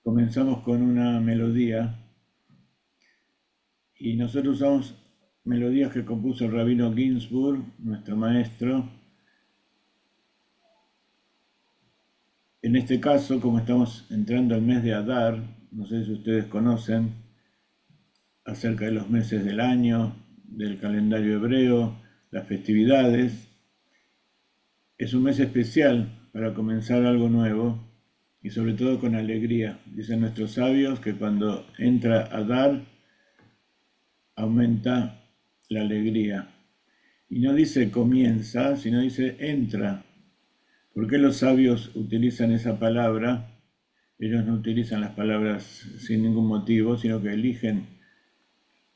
comenzamos con una melodía y nosotros usamos melodías que compuso el rabino Ginsburg, nuestro maestro. En este caso, como estamos entrando al mes de Adar, no sé si ustedes conocen acerca de los meses del año, del calendario hebreo, las festividades. Es un mes especial para comenzar algo nuevo y sobre todo con alegría. Dicen nuestros sabios que cuando entra Adar aumenta la alegría. Y no dice comienza, sino dice entra. ¿Por qué los sabios utilizan esa palabra? Ellos no utilizan las palabras sin ningún motivo, sino que eligen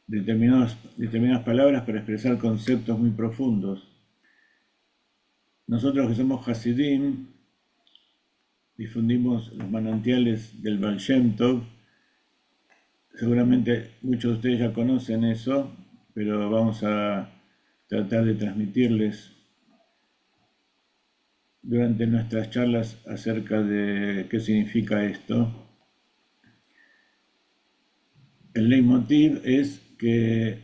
determinadas palabras para expresar conceptos muy profundos. Nosotros que somos Hasidim, difundimos los manantiales del Baal Shem Tov. Seguramente muchos de ustedes ya conocen eso, pero vamos a tratar de transmitirles durante nuestras charlas acerca de qué significa esto. El leitmotiv es que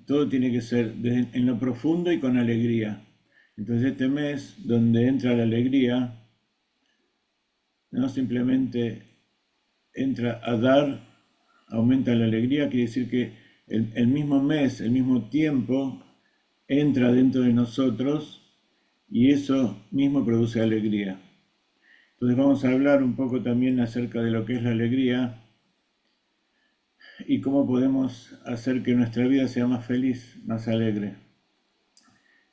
todo tiene que ser en lo profundo y con alegría. Entonces este mes donde entra la alegría, no simplemente entra a dar, aumenta la alegría, quiere decir que el mismo mes, el mismo tiempo, entra dentro de nosotros y eso mismo produce alegría. Entonces vamos a hablar un poco también acerca de lo que es la alegría y cómo podemos hacer que nuestra vida sea más feliz, más alegre.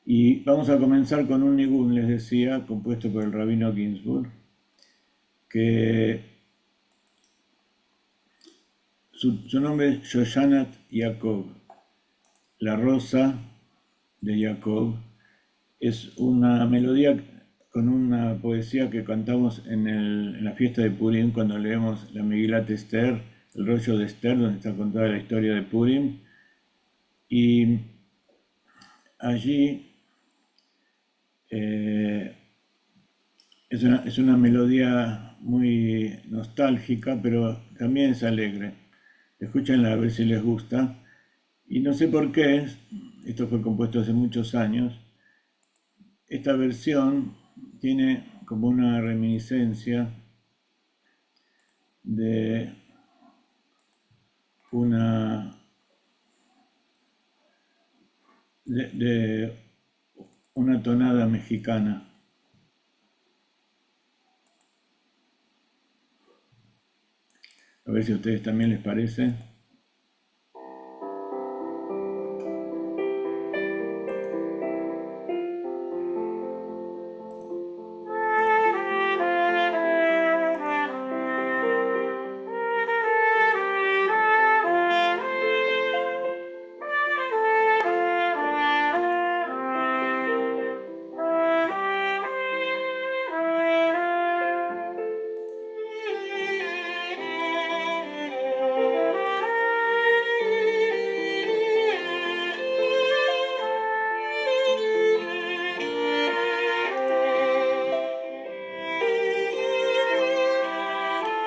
Y vamos a comenzar con un nigún, les decía, compuesto por el rabino Ginsburg, que su nombre es Shoshanat Yaakov, la rosa de Jacob. Es una melodía con una poesía que cantamos en la fiesta de Purim cuando leemos la Megilat Esther, el rollo de Esther, donde está contada la historia de Purim. Y allí es una melodía muy nostálgica, pero también es alegre. Escúchenla a ver si les gusta. Y no sé por qué, esto fue compuesto hace muchos años, esta versión tiene como una reminiscencia de una de una tonada mexicana. A ver si a ustedes también les parece.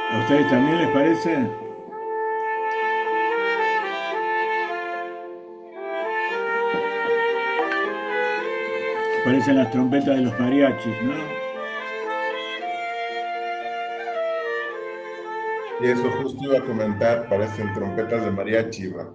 ¿A ustedes también les parece? Parecen las trompetas de los mariachis, ¿no? Y eso justo iba a comentar, parecen trompetas de mariachi, ¿va?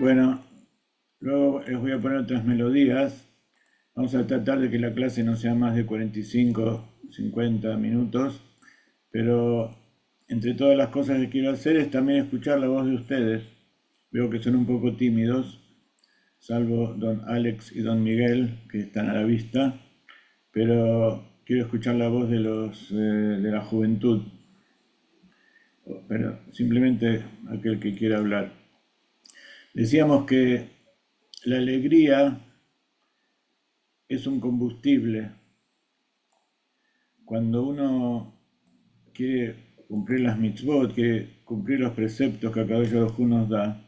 Bueno, luego les voy a poner otras melodías. Vamos a tratar de que la clase no sea más de 45, 50 minutos, pero entre todas las cosas que quiero hacer es también escuchar la voz de ustedes. Veo que son un poco tímidos, salvo don Alex y don Miguel, que están a la vista, pero quiero escuchar la voz de los de la juventud, pero simplemente aquel que quiera hablar. Decíamos que la alegría es un combustible. Cuando uno quiere cumplir las mitzvot, quiere cumplir los preceptos que Akadosh Baruj Hu nos da,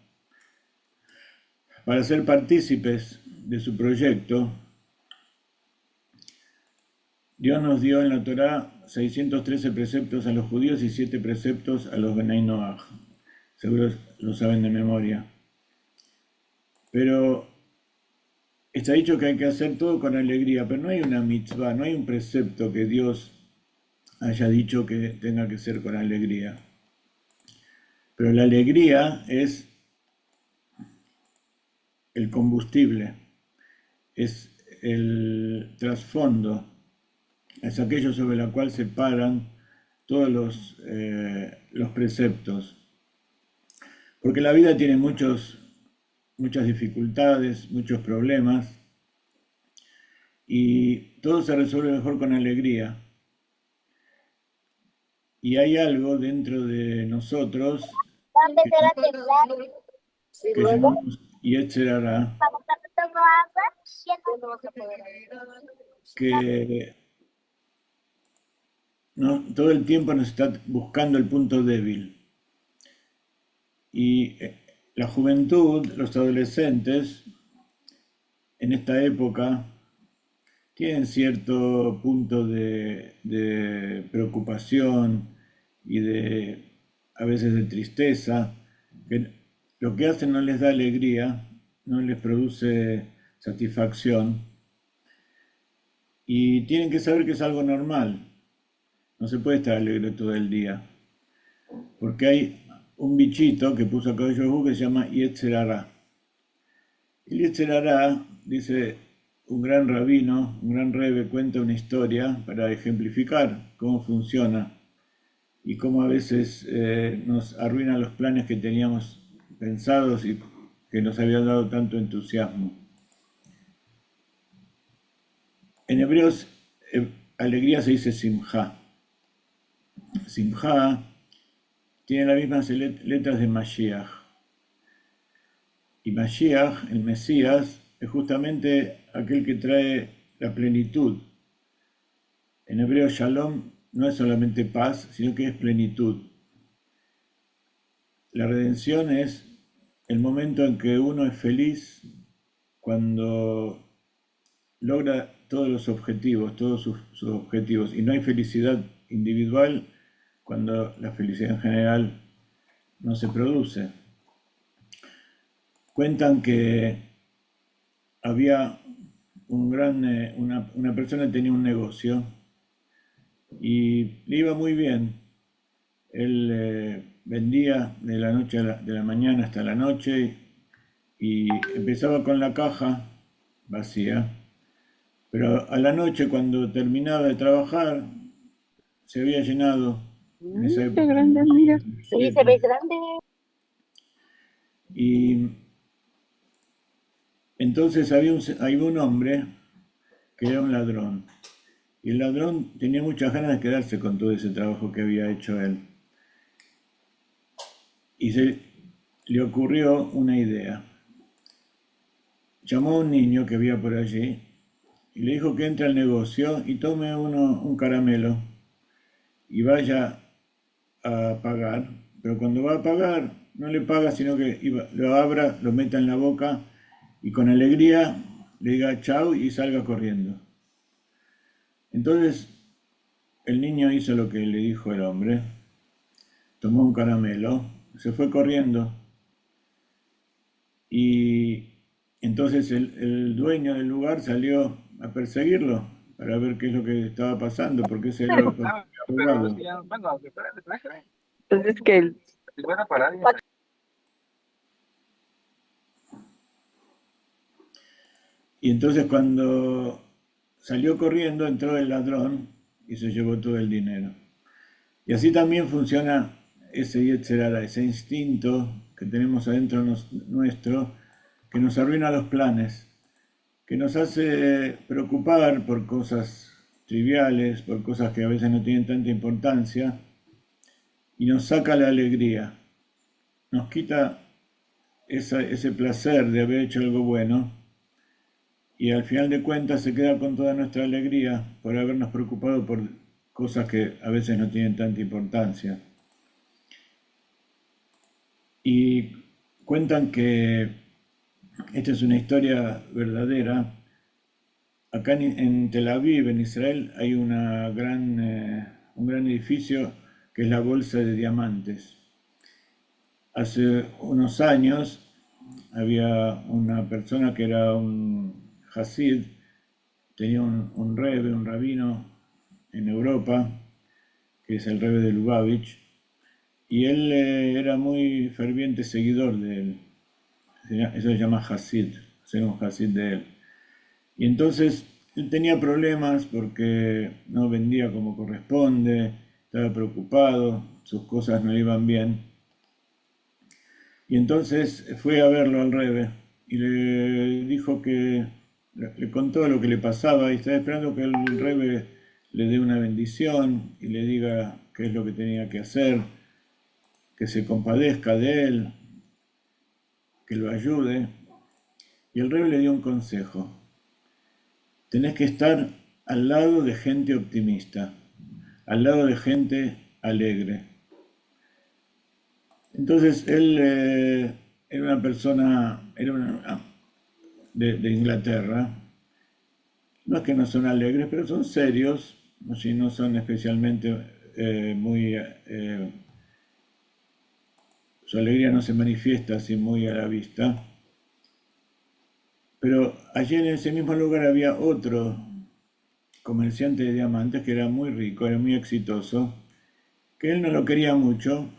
para ser partícipes de su proyecto, Dios nos dio en la Torá 613 preceptos a los judíos y 7 preceptos a los Benai Noach. Seguro lo saben de memoria. Pero está dicho que hay que hacer todo con alegría, pero no hay una mitzvah, no hay un precepto que Dios haya dicho que tenga que ser con alegría. Pero la alegría es el combustible, es el trasfondo, es aquello sobre lo cual se paran todos los preceptos. Porque la vida tiene muchas dificultades, muchos problemas, y todo se resuelve mejor con alegría. Y hay algo dentro de nosotros que llamamos Yetzer Hara, que ¿no? Todo el tiempo nos está buscando el punto débil. Y la juventud, los adolescentes, en esta época, tienen cierto punto de preocupación y a veces de tristeza, que lo que hacen no les da alegría, no les produce satisfacción, y tienen que saber que es algo normal. No se puede estar alegre todo el día, porque hay un bichito que puso acá yo que se llama Yetzer Hara. El Yetzer Hara, dice un gran rabino, un gran rebe, cuenta una historia para ejemplificar cómo funciona y cómo a veces nos arruinan los planes que teníamos pensados y que nos habían dado tanto entusiasmo. En hebreos, alegría se dice simja. Simja tiene las mismas letras de Mashiach. Y Mashiach, el Mesías, es justamente aquel que trae la plenitud. En hebreo, Shalom no es solamente paz, sino que es plenitud. La redención es el momento en que uno es feliz cuando logra todos los objetivos, todos sus objetivos. Y no hay felicidad individual cuando la felicidad en general no se produce. Cuentan que había una persona que tenía un negocio y le iba muy bien. Él vendía de la mañana hasta la noche y empezaba con la caja vacía, pero a la noche cuando terminaba de trabajar se había llenado en esa Qué época. grande, mira. Sí, se ve grande. Y entonces había un hombre que era un ladrón. Y el ladrón tenía muchas ganas de quedarse con todo ese trabajo que había hecho él. Y le ocurrió una idea. Llamó a un niño que había por allí y le dijo que entre al negocio y tome un caramelo y vaya a pagar. Pero cuando va a pagar, no le paga, sino que lo abra, lo meta en la boca y con alegría le diga chau y salga corriendo. Entonces el niño hizo lo que le dijo el hombre, tomó un caramelo, se fue corriendo y entonces el dueño del lugar salió a perseguirlo para ver qué es lo que estaba pasando, porque ese era lo que había robado. Entonces que Pa- Y entonces cuando salió corriendo, entró el ladrón y se llevó todo el dinero. Y así también funciona ese Yetzer Hara, ese instinto que tenemos adentro nuestro, que nos arruina los planes, que nos hace preocupar por cosas triviales, por cosas que a veces no tienen tanta importancia, y nos saca la alegría, nos quita ese placer de haber hecho algo bueno, y al final de cuentas se queda con toda nuestra alegría por habernos preocupado por cosas que a veces no tienen tanta importancia. Y cuentan que esta es una historia verdadera. Acá en Tel Aviv, en Israel, hay un gran edificio que es la Bolsa de Diamantes. Hace unos años había una persona que era un Hasid, tenía un rebbe, un rabino en Europa, que es el rebbe de Lubavitch, y él era muy ferviente seguidor de él. Eso se llama Hasid, ser un Hasid de él. Y entonces él tenía problemas porque no vendía como corresponde, estaba preocupado, sus cosas no iban bien. Y entonces fue a verlo al Rebbe y le dijo que le contó lo que le pasaba y estaba esperando que el Rebbe le dé una bendición y le diga qué es lo que tenía que hacer, que se compadezca de él, que lo ayude. Y el Rebbe le dio un consejo. Tenés que estar al lado de gente optimista, al lado de gente alegre. Entonces él era una persona de Inglaterra. No es que no son alegres, pero son serios, si no son especialmente muy... su alegría no se manifiesta así muy a la vista. Pero allí en ese mismo lugar había otro comerciante de diamantes que era muy rico, era muy exitoso, que él no lo quería mucho,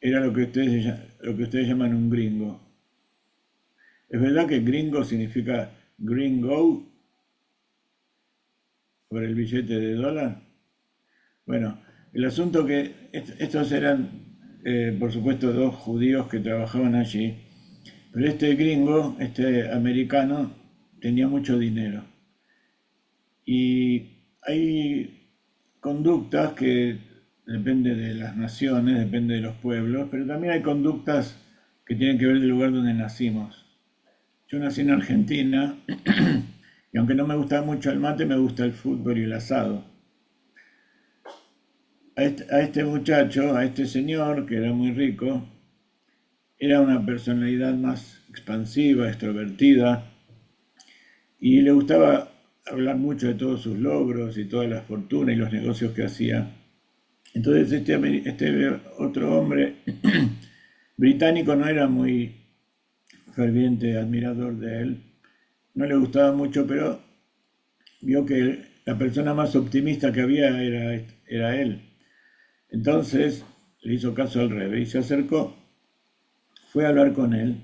era lo que ustedes llaman un gringo. Es verdad que gringo significa gringo por el billete de dólar. Bueno, el asunto que estos eran, por supuesto, dos judíos que trabajaban allí, pero este gringo, este americano, tenía mucho dinero. Y hay conductas que depende de las naciones, depende de los pueblos, pero también hay conductas que tienen que ver del lugar donde nacimos. Yo nací en Argentina y aunque no me gusta mucho el mate, me gusta el fútbol y el asado. A este muchacho, a este señor, que era muy rico, era una personalidad más expansiva, extrovertida, y le gustaba hablar mucho de todos sus logros y toda la fortuna y los negocios que hacía. Entonces este otro hombre británico no era muy ferviente admirador de él, no le gustaba mucho, pero vio que la persona más optimista que había era él. Entonces le hizo caso al rey y se acercó, fue a hablar con él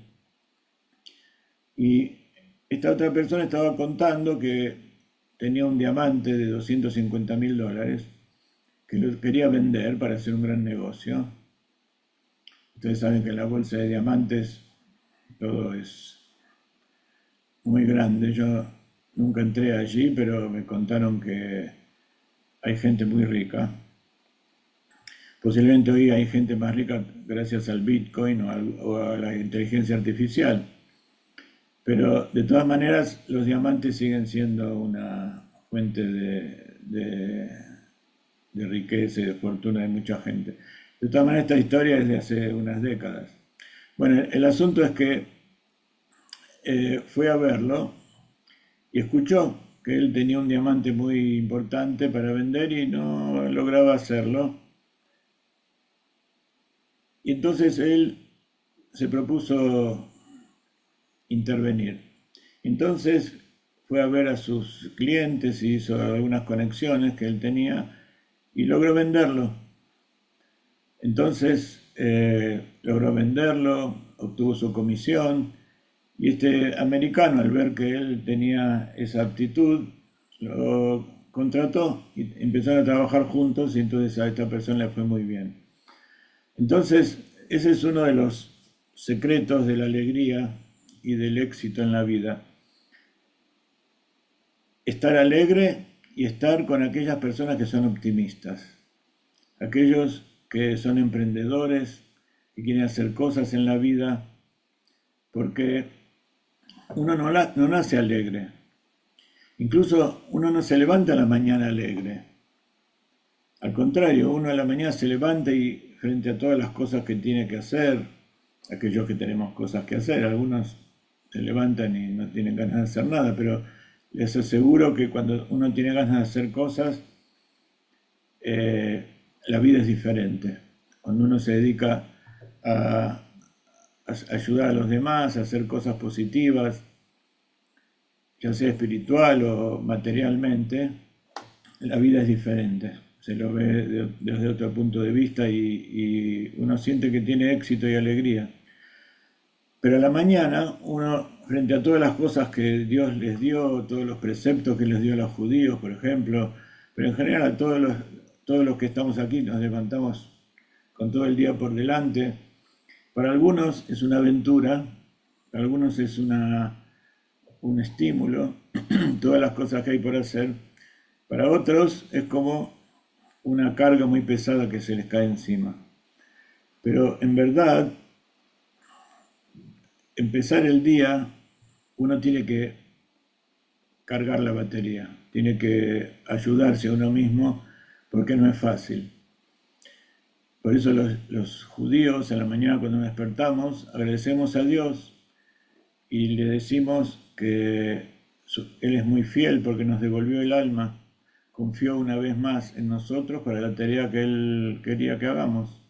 y esta otra persona estaba contando que tenía un diamante de $250.000 que lo quería vender para hacer un gran negocio. Ustedes saben que en la bolsa de diamantes todo es muy grande. Yo nunca entré allí, pero me contaron que hay gente muy rica. Posiblemente hoy hay gente más rica gracias al Bitcoin o a la inteligencia artificial. Pero de todas maneras, los diamantes siguen siendo una fuente de riqueza y de fortuna de mucha gente. De todas maneras, esta historia es de hace unas décadas. Bueno, el asunto es que fue a verlo y escuchó que él tenía un diamante muy importante para vender y no lograba hacerlo. Y entonces él se propuso intervenir. Entonces fue a ver a sus clientes y hizo algunas conexiones que él tenía y logró venderlo. Entonces logró venderlo, obtuvo su comisión Y este americano, al ver que él tenía esa aptitud, lo contrató y empezaron a trabajar juntos y entonces a esta persona le fue muy bien. Entonces, ese es uno de los secretos de la alegría y del éxito en la vida. Estar alegre y estar con aquellas personas que son optimistas, aquellos que son emprendedores, que quieren hacer cosas en la vida, porque uno no nace alegre. Incluso uno no se levanta a la mañana alegre. Al contrario, uno a la mañana se levanta y frente a todas las cosas que tiene que hacer, aquellos que tenemos cosas que hacer, algunos se levantan y no tienen ganas de hacer nada, pero les aseguro que cuando uno tiene ganas de hacer cosas, la vida es diferente. Cuando uno se dedica a, a ayudar a los demás, a hacer cosas positivas, ya sea espiritual o materialmente, la vida es diferente. Se lo ve desde otro punto de vista y uno siente que tiene éxito y alegría. Pero a la mañana, uno, frente a todas las cosas que Dios les dio, todos los preceptos que les dio a los judíos, por ejemplo, pero en general a todos los que estamos aquí nos levantamos con todo el día por delante. Para algunos es una aventura, para algunos es un estímulo, todas las cosas que hay por hacer. Para otros es como una carga muy pesada que se les cae encima. Pero en verdad, empezar el día, uno tiene que cargar la batería, tiene que ayudarse a uno mismo porque no es fácil. Por eso los judíos a la mañana cuando nos despertamos agradecemos a Dios y le decimos que Él es muy fiel porque nos devolvió el alma, confió una vez más en nosotros para la tarea que Él quería que hagamos,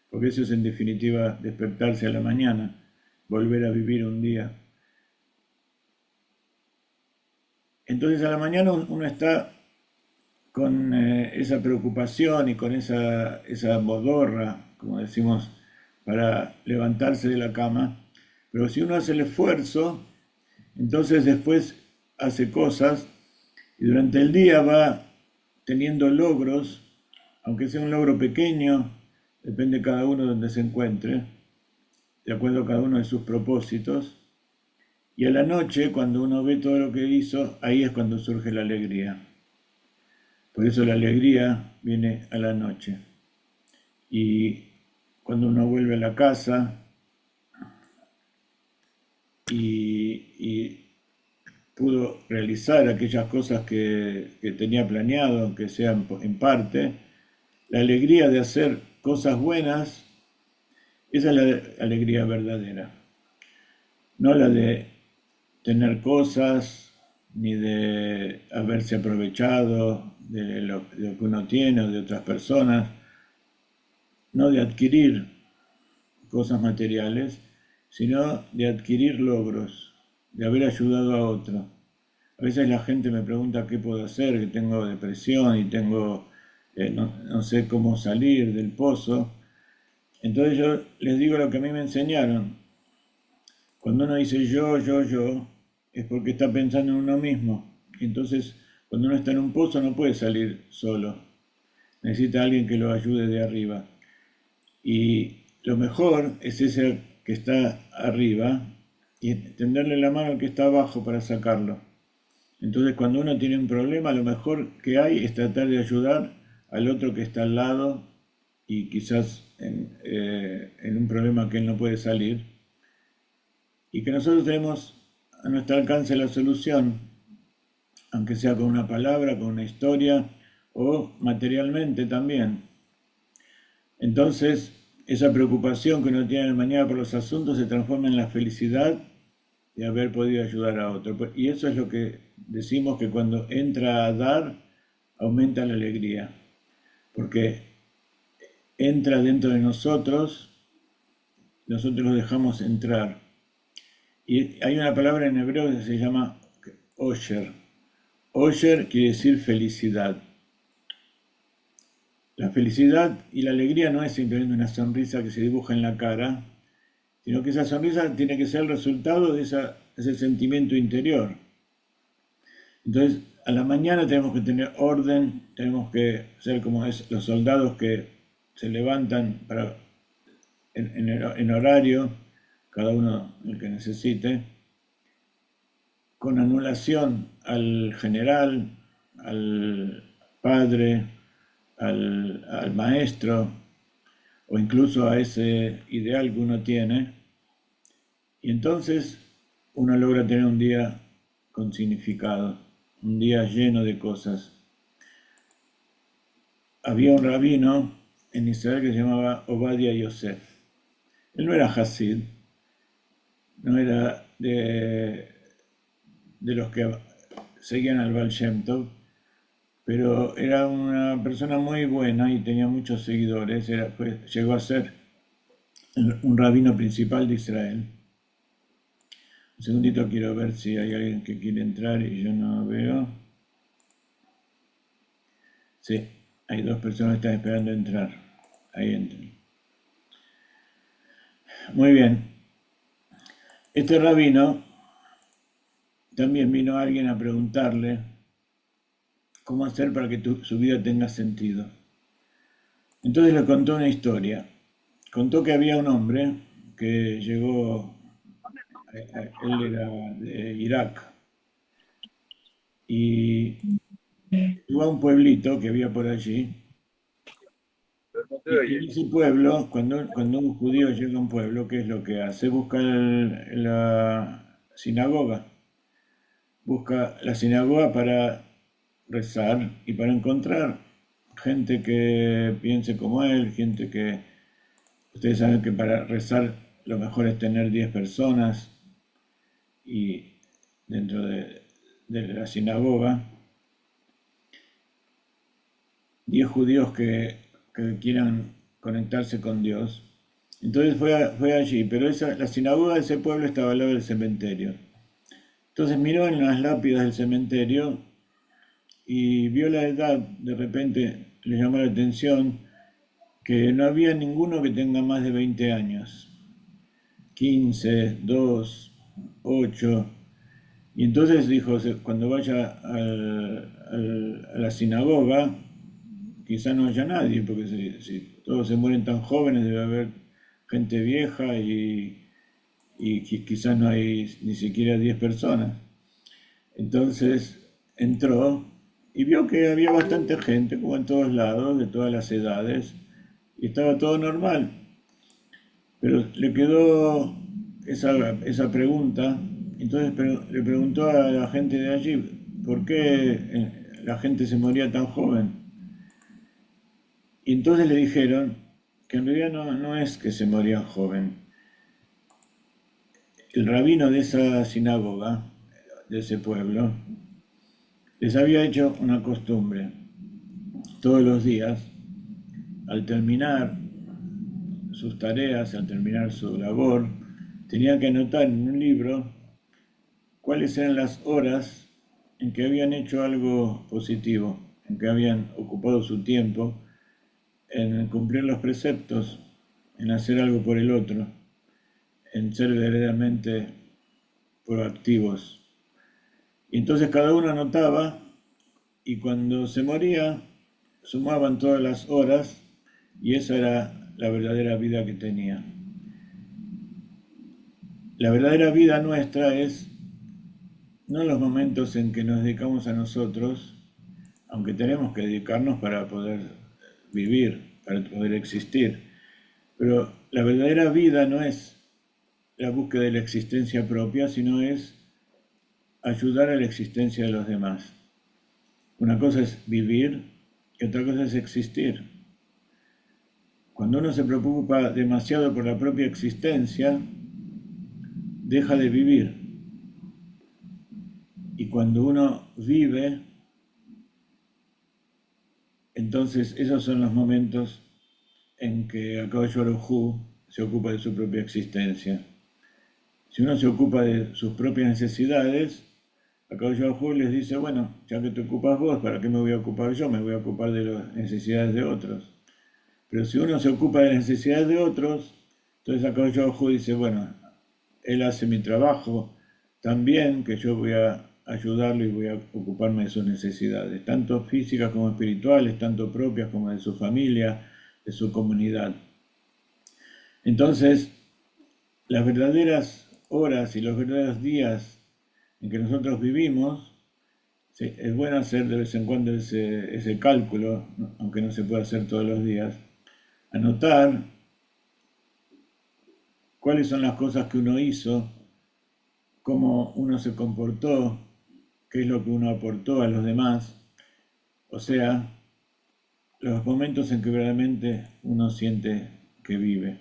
porque eso es en definitiva despertarse a la mañana, volver a vivir un día. Entonces a la mañana uno está con esa preocupación y con esa modorra, como decimos, para levantarse de la cama, pero si uno hace el esfuerzo, entonces después hace cosas y durante el día va teniendo logros, aunque sea un logro pequeño, depende cada uno de donde se encuentre, de acuerdo a cada uno de sus propósitos. Y a la noche, cuando uno ve todo lo que hizo, ahí es cuando surge la alegría. Por eso la alegría viene a la noche. Y cuando uno vuelve a la casa y pudo realizar aquellas cosas que tenía planeado, aunque sean en parte, la alegría de hacer cosas buenas, esa es la alegría verdadera. No la de tener cosas, ni de haberse aprovechado de lo que uno tiene o de otras personas, no de adquirir cosas materiales, sino de adquirir logros, de haber ayudado a otro. A veces la gente me pregunta qué puedo hacer, que tengo depresión y no sé cómo salir del pozo. Entonces yo les digo lo que a mí me enseñaron. Cuando uno dice yo, es porque está pensando en uno mismo. Y entonces, cuando uno está en un pozo no puede salir solo. Necesita a alguien que lo ayude de arriba. Y lo mejor es ese que está arriba y tenderle la mano al que está abajo para sacarlo. Entonces, cuando uno tiene un problema, lo mejor que hay es tratar de ayudar al otro que está al lado y quizás en un problema que él no puede salir. Y que nosotros tenemos a nuestro alcance la solución, aunque sea con una palabra, con una historia o materialmente también. Entonces, esa preocupación que uno tiene en el mañana por los asuntos se transforma en la felicidad de haber podido ayudar a otro. Y eso es lo que decimos que cuando entra a dar, aumenta la alegría, porque entra dentro de nosotros lo dejamos entrar. Y hay una palabra en hebreo que se llama osher. Osher quiere decir felicidad. La felicidad y la alegría no es simplemente una sonrisa que se dibuja en la cara, sino que esa sonrisa tiene que ser el resultado de ese sentimiento interior. Entonces, a la mañana tenemos que tener orden, tenemos que ser como los soldados que se levantan en horario, cada uno el que necesite, con anulación al general, al padre, al maestro, o incluso a ese ideal que uno tiene, y entonces uno logra tener un día con significado, un día lleno de cosas. Había un rabino en Israel que se llamaba Obadiah Yosef. Él no era Hasid, no era de los que seguían al Baal Shem Tov, pero era una persona muy buena y tenía muchos seguidores. Llegó a ser un rabino principal de Israel. Un segundito, quiero ver si hay alguien que quiere entrar y yo no veo. Sí, hay dos personas que están esperando entrar. Ahí entran. Muy bien. Este rabino también vino alguien a preguntarle cómo hacer para que su vida tenga sentido. Entonces le contó una historia. Contó que había un hombre que llegó, él era de Irak, y llegó a un pueblito que había por allí. Y en ese pueblo, cuando un judío llega a un pueblo, ¿qué es lo que hace? Busca la sinagoga. Busca la sinagoga para rezar y para encontrar gente que piense como él, gente que... Ustedes saben que para rezar lo mejor es tener 10 personas y dentro de la sinagoga 10 judíos que quieran conectarse con Dios. Entonces fue allí, pero la sinagoga de ese pueblo estaba al lado del cementerio. Entonces miró en las lápidas del cementerio y vio la edad. De repente le llamó la atención que no había ninguno que tenga más de 20 años. 15, 2, 8. Y entonces dijo, cuando vaya a la sinagoga, quizá no haya nadie, porque si todos se mueren tan jóvenes debe haber gente vieja y quizás no hay ni siquiera 10 personas. Entonces entró y vio que había bastante gente, como en todos lados, de todas las edades, y estaba todo normal. Pero le quedó esa pregunta, entonces le preguntó a la gente de allí, ¿por qué la gente se moría tan joven? Y entonces le dijeron que en realidad no es que se morían joven. El rabino de esa sinagoga, de ese pueblo, les había hecho una costumbre. Todos los días, al terminar sus tareas, al terminar su labor, tenían que anotar en un libro cuáles eran las horas en que habían hecho algo positivo, en que habían ocupado su tiempo en cumplir los preceptos, en hacer algo por el otro, en ser verdaderamente proactivos. Y entonces cada uno anotaba y cuando se moría sumaban todas las horas y esa era la verdadera vida que tenía. La verdadera vida nuestra es no los momentos en que nos dedicamos a nosotros, aunque tenemos que dedicarnos para poder vivir, para poder existir, pero la verdadera vida no es la búsqueda de la existencia propia, sino es ayudar a la existencia de los demás. Una cosa es vivir y otra cosa es existir. Cuando uno se preocupa demasiado por la propia existencia, deja de vivir. Y cuando uno vive, entonces esos son los momentos en que Akadosh Baruj Hu se ocupa de su propia existencia. Si uno se ocupa de sus propias necesidades, Akadosh Baruj Hu les dice, bueno, ya que te ocupas vos, ¿para qué me voy a ocupar yo? Me voy a ocupar de las necesidades de otros. Pero si uno se ocupa de las necesidades de otros, Entonces acá Baruj dice, bueno, él hace mi trabajo tan bien que yo voy a ayudarlo y voy a ocuparme de sus necesidades, tanto físicas como espirituales, tanto propias como de su familia, de su comunidad. Entonces, las verdaderas horas y los verdaderos días en que nosotros vivimos, sí, es bueno hacer de vez en cuando ese cálculo, ¿no? Aunque no se pueda hacer todos los días, anotar cuáles son las cosas que uno hizo, cómo uno se comportó, qué es lo que uno aportó a los demás, o sea, los momentos en que verdaderamente uno siente que vive.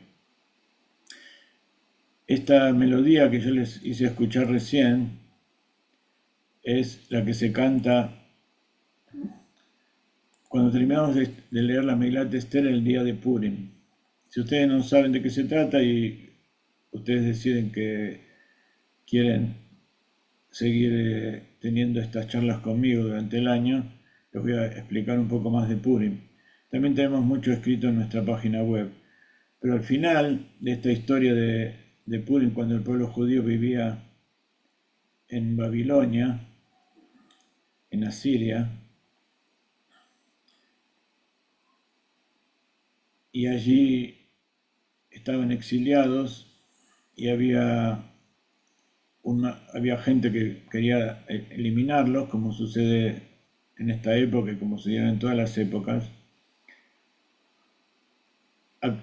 Esta melodía que yo les hice escuchar recién es la que se canta cuando terminamos de leer la Megilat Esther el día de Purim. Si ustedes no saben de qué se trata y ustedes deciden que quieren seguir teniendo estas charlas conmigo durante el año, les voy a explicar un poco más de Purim. También tenemos mucho escrito en nuestra página web. Pero al final de esta historia de Purim, cuando el pueblo judío vivía en Babilonia, en Asiria, y allí estaban exiliados y había gente que quería eliminarlos, como sucede en esta época y como sucede en todas las épocas.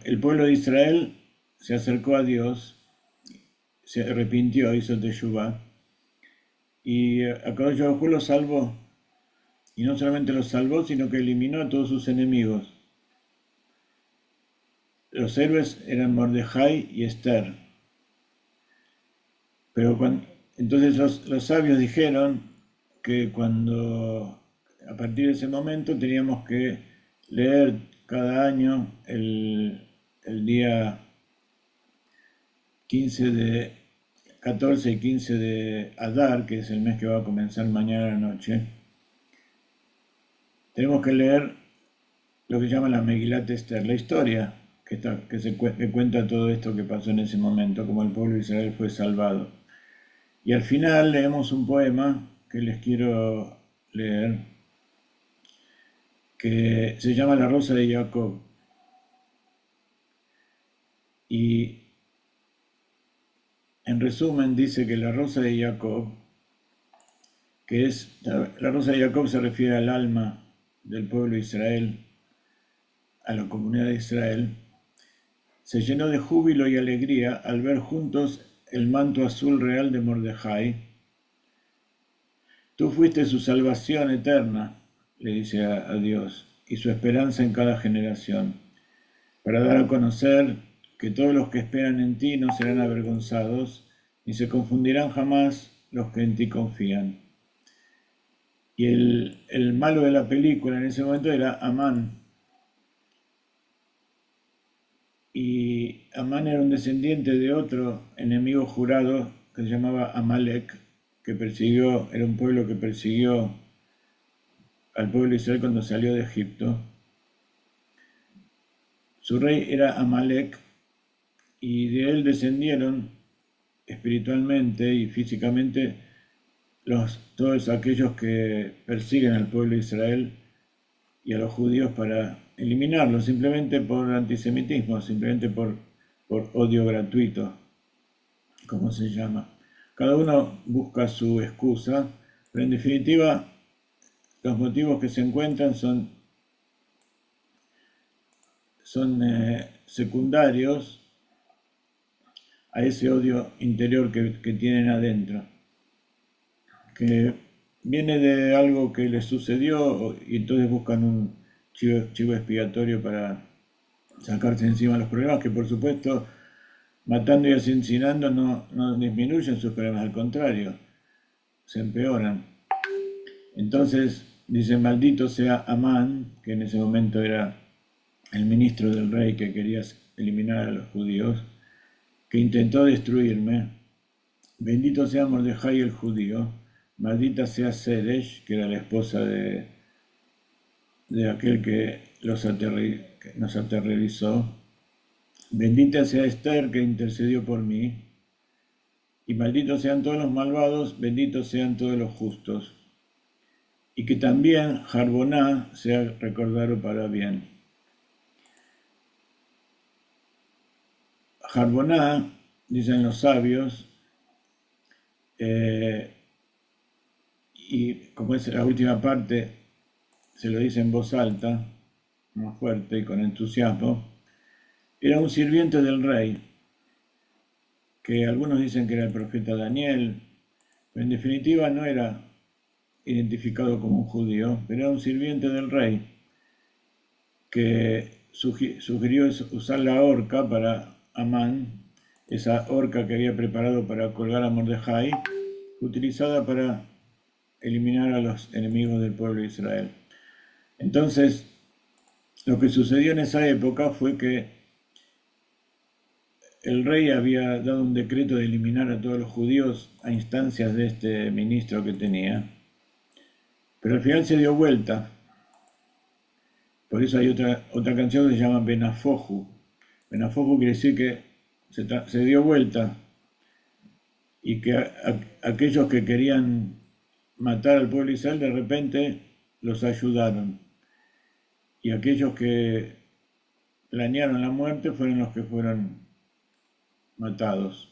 El pueblo de Israel se acercó a Dios, se arrepintió, hizo teshuvá, y Akadosh Baruj Hu los salvó. Y no solamente los salvó, sino que eliminó a todos sus enemigos. Los héroes eran Mordejai y Esther. Pero entonces los sabios dijeron que a partir de ese momento teníamos que leer cada año el día 14 y 15 de Adar, que es el mes que va a comenzar mañana a la noche. Tenemos que leer lo que llama la Megilat Esther, la historia que cuenta todo esto que pasó en ese momento, como el pueblo de Israel fue salvado. Y al final leemos un poema que les quiero leer, que se llama La Rosa de Jacob. Y en resumen dice que la Rosa de Jacob, la Rosa de Jacob se refiere al alma del pueblo de Israel, a la comunidad de Israel, se llenó de júbilo y alegría al ver juntos el manto azul real de Mordejai. Tú fuiste su salvación eterna, le dice a Dios, y su esperanza en cada generación, para dar a conocer que todos los que esperan en ti no serán avergonzados, ni se confundirán jamás los que en ti confían. Y el malo de la película en ese momento era Amán. Y Amán era un descendiente de otro enemigo jurado que se llamaba Amalek, era un pueblo que persiguió al pueblo de Israel cuando salió de Egipto. Su rey era Amalek y de él descendieron espiritualmente y físicamente todos aquellos que persiguen al pueblo de Israel y a los judíos para eliminarlos, simplemente por antisemitismo, simplemente por odio gratuito, como se llama. Cada uno busca su excusa, pero en definitiva los motivos que se encuentran son secundarios a ese odio interior que tienen adentro, que viene de algo que les sucedió y entonces buscan un chivo expiatorio para sacarse encima los problemas, que por supuesto matando y asesinando no disminuyen sus problemas, al contrario, se empeoran. Entonces dice, maldito sea Amán, que en ese momento era el ministro del rey que quería eliminar a los judíos, que intentó destruirme. Bendito sea Mordejai el judío, maldita sea Zeresh, que era la esposa de aquel que nos aterrorizó, Bendita sea Esther que intercedió por mí, y malditos sean todos los malvados, benditos sean todos los justos, y que también Jarboná sea recordado para bien. Jarboná, dicen los sabios, eh, y como es la última parte, se lo dice en voz alta, más fuerte y con entusiasmo, era un sirviente del rey, que algunos dicen que era el profeta Daniel, pero en definitiva no era identificado como un judío, pero era un sirviente del rey que sugirió usar la horca para Amán, esa horca que había preparado para colgar a Mordejai, utilizada para eliminar a los enemigos del pueblo de Israel. Entonces, lo que sucedió en esa época fue que el rey había dado un decreto de eliminar a todos los judíos a instancias de este ministro que tenía, pero al final se dio vuelta. Por eso hay otra canción que se llama Benafoju. Benafoju quiere decir que se dio vuelta y que aquellos que querían matar al pueblo de Israel de repente los ayudaron. Y aquellos que planearon la muerte fueron los que fueron matados.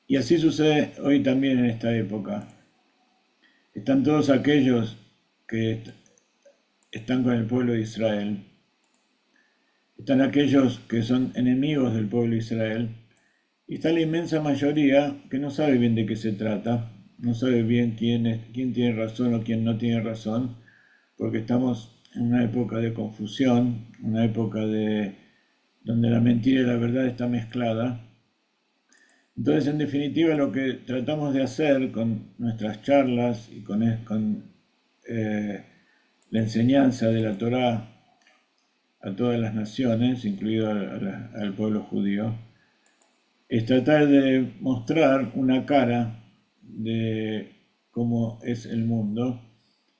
Y así sucede hoy también en esta época. Están todos aquellos que están con el pueblo de Israel. Están aquellos que son enemigos del pueblo de Israel. Y está la inmensa mayoría que no sabe bien de qué se trata, no sabe bien quién tiene razón o quién no tiene razón, porque estamos en una época de confusión, una época donde la mentira y la verdad está mezclada. Entonces, en definitiva, lo que tratamos de hacer con nuestras charlas y con la enseñanza de la Torá a todas las naciones, incluido al pueblo judío, es tratar de mostrar una cara de cómo es el mundo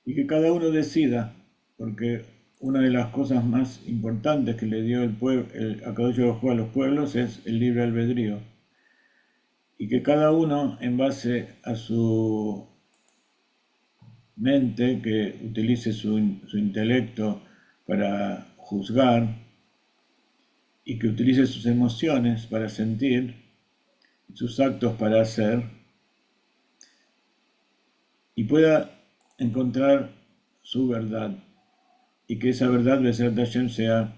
y que cada uno decida, porque una de las cosas más importantes que le dio Akadosh Baruj Hu a los pueblos es el libre albedrío, y que cada uno, en base a su mente, que utilice su intelecto para juzgar y que utilice sus emociones para sentir, sus actos para hacer, y pueda encontrar su verdad, y que esa verdad de ser Hashem sea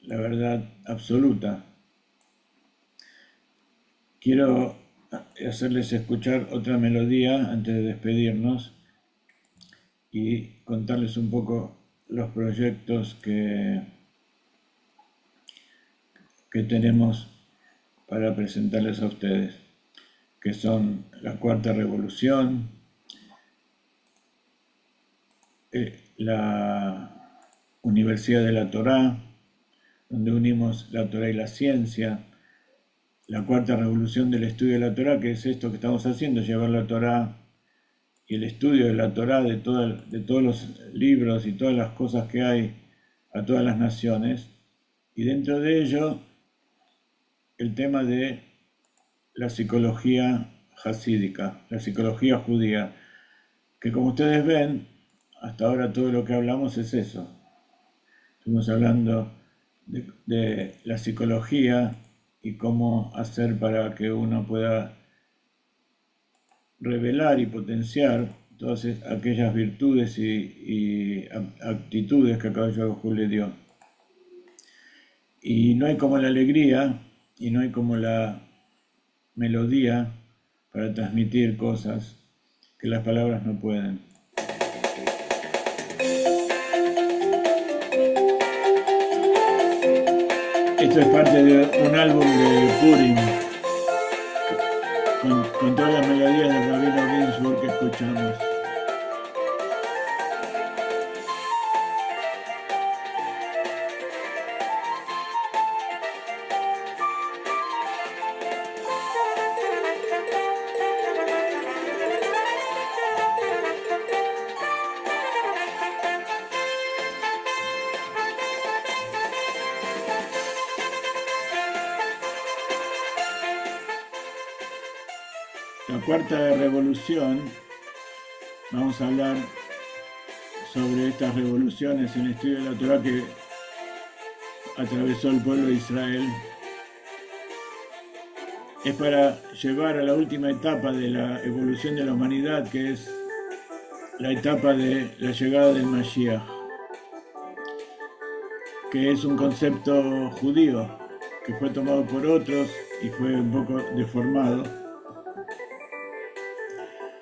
la verdad absoluta. Quiero hacerles escuchar otra melodía antes de despedirnos y contarles un poco los proyectos que tenemos para presentarles a ustedes, que son la Cuarta Revolución, la Universidad de la Torá, donde unimos la Torá y la ciencia, la Cuarta Revolución del estudio de la Torá, que es esto que estamos haciendo, llevar la Torá y el estudio de la Torá de todos los libros y todas las cosas que hay a todas las naciones, y dentro de ello el tema de la psicología hasídica, la psicología judía, que como ustedes ven, hasta ahora todo lo que hablamos es eso. Estuvimos hablando de la psicología y cómo hacer para que uno pueda revelar y potenciar todas aquellas virtudes y actitudes que Akadosh Baruj Hu le dio. Y no hay como la alegría y no hay como la melodía para transmitir cosas que las palabras no pueden. Esto es parte de un álbum de Purim, con todas las melodías del Rabino Ginsburg que escuchamos. la cuarta revolución, vamos a hablar sobre estas revoluciones en el estudio de la Torah que atravesó el pueblo de Israel. Es para llevar a la última etapa de la evolución de la humanidad, que es la etapa de la llegada del Mashiach, que es un concepto judío que fue tomado por otros y fue un poco deformado.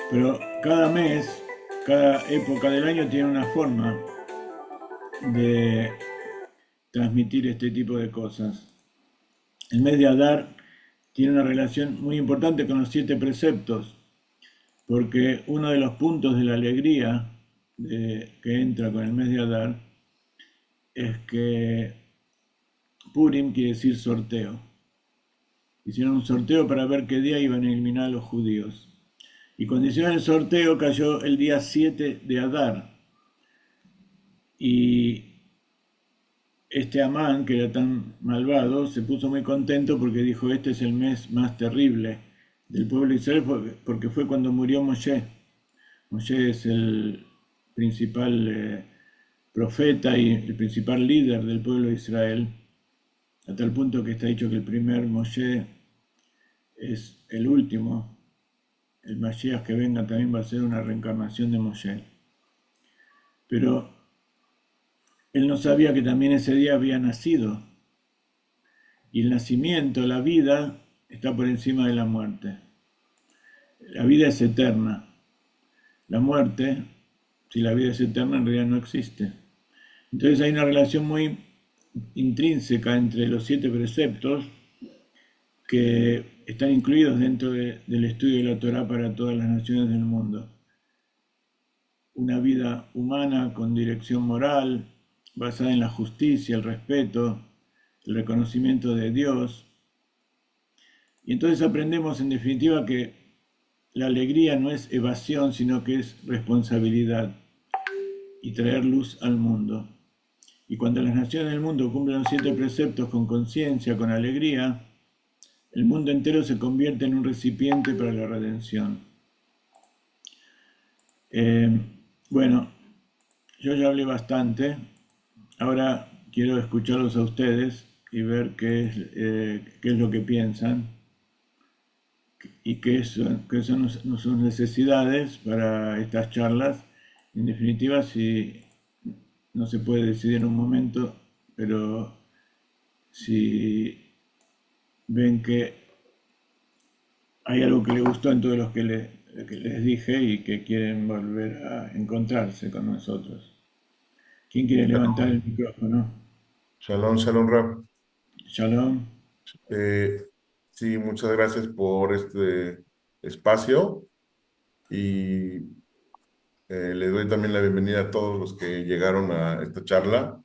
Pero cada mes, cada época del año tiene una forma de transmitir este tipo de cosas. El mes de Adar tiene una relación muy importante con los 7 preceptos, porque uno de los puntos de la alegría que entra con el mes de Adar es que Purim quiere decir sorteo. Hicieron un sorteo para ver qué día iban a eliminar a los judíos. Y cuando hicieron el sorteo cayó el día 7 de Adar. Y este Amán, que era tan malvado, se puso muy contento porque dijo, este es el mes más terrible del pueblo de Israel, porque fue cuando murió Moshe. Moshe es el principal profeta y el principal líder del pueblo de Israel, a tal punto que está dicho que el primer Moshe es el último. El Mashiach que venga también va a ser una reencarnación de Moshe. Pero él no sabía que también ese día había nacido. Y el nacimiento, la vida, está por encima de la muerte. La vida es eterna. La muerte, si la vida es eterna, en realidad no existe. Entonces hay una relación muy intrínseca entre los 7 preceptos que están incluidos dentro del estudio de la Torah para todas las naciones del mundo. Una vida humana con dirección moral, basada en la justicia, el respeto, el reconocimiento de Dios. Y entonces aprendemos en definitiva que la alegría no es evasión, sino que es responsabilidad y traer luz al mundo. Y cuando las naciones del mundo cumplen los 7 preceptos con conciencia, con alegría, el mundo entero se convierte en un recipiente para la redención. Eh, bueno, yo ya hablé bastante. Ahora quiero escucharlos a ustedes y ver qué es lo que piensan y qué son sus necesidades para estas charlas. En definitiva, si no se puede decidir en un momento, pero si ven que hay algo que les gustó en todo lo que les dije y que quieren volver a encontrarse con nosotros. ¿Quién quiere levantar el micrófono? Shalom, shalom, Rab. Shalom. Eh, sí, muchas gracias por este espacio y le doy también la bienvenida a todos los que llegaron a esta charla.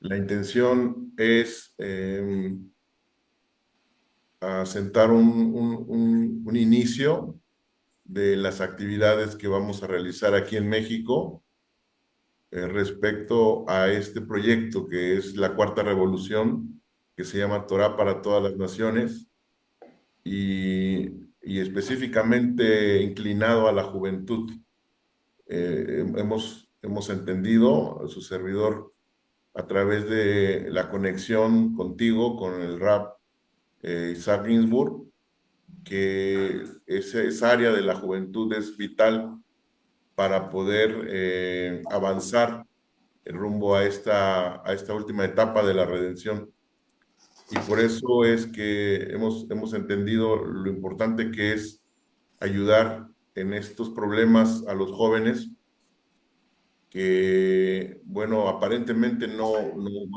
La intención es asentar un inicio de las actividades que vamos a realizar aquí en México respecto a este proyecto que es la Cuarta Revolución, que se llama Torah para todas las naciones y específicamente inclinado a la juventud. Hemos entendido, su servidor, a través de la conexión contigo, con el rap Isaac Ginsburg, que esa área de la juventud es vital para poder avanzar rumbo a esta última etapa de la redención. Y por eso es que hemos entendido lo importante que es ayudar en estos problemas a los jóvenes que, bueno, aparentemente no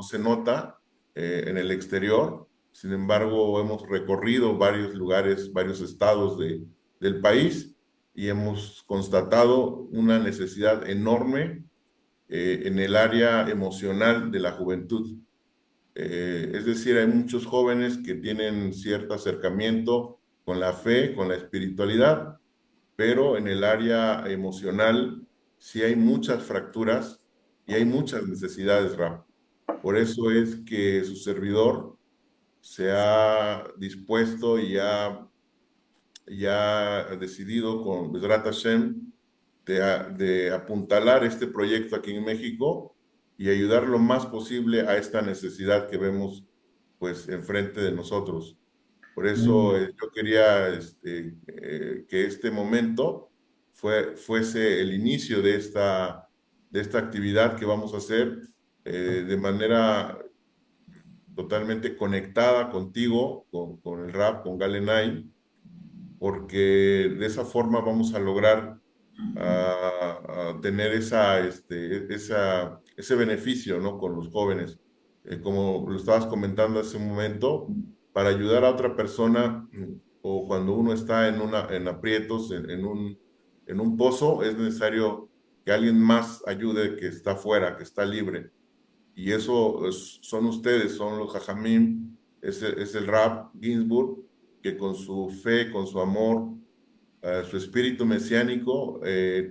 se nota en el exterior. Sin embargo, hemos recorrido varios lugares, varios estados del país y hemos constatado una necesidad enorme en el área emocional de la juventud. Es decir, hay muchos jóvenes que tienen cierto acercamiento con la fe, con la espiritualidad, pero en el área emocional sí hay muchas fracturas y hay muchas necesidades, Rap. Por eso es que su servidor se ha dispuesto y ha ya decidido con Bezrat Hashem de apuntalar este proyecto aquí en México y ayudar lo más posible a esta necesidad que vemos pues enfrente de nosotros. Por muy eso bien. yo quería que este momento fuese el inicio de esta actividad que vamos a hacer de manera totalmente conectada contigo, con el rap, con Galenay, porque de esa forma vamos a lograr a tener ese beneficio, ¿no? Con los jóvenes. Como lo estabas comentando hace un momento, para ayudar a otra persona o cuando uno está en aprietos, en un pozo, es necesario que alguien más ayude que está fuera, que está libre. Y eso son ustedes, son los Jajamim, es el Rab Ginsburg, que con su fe, con su amor, su espíritu mesiánico,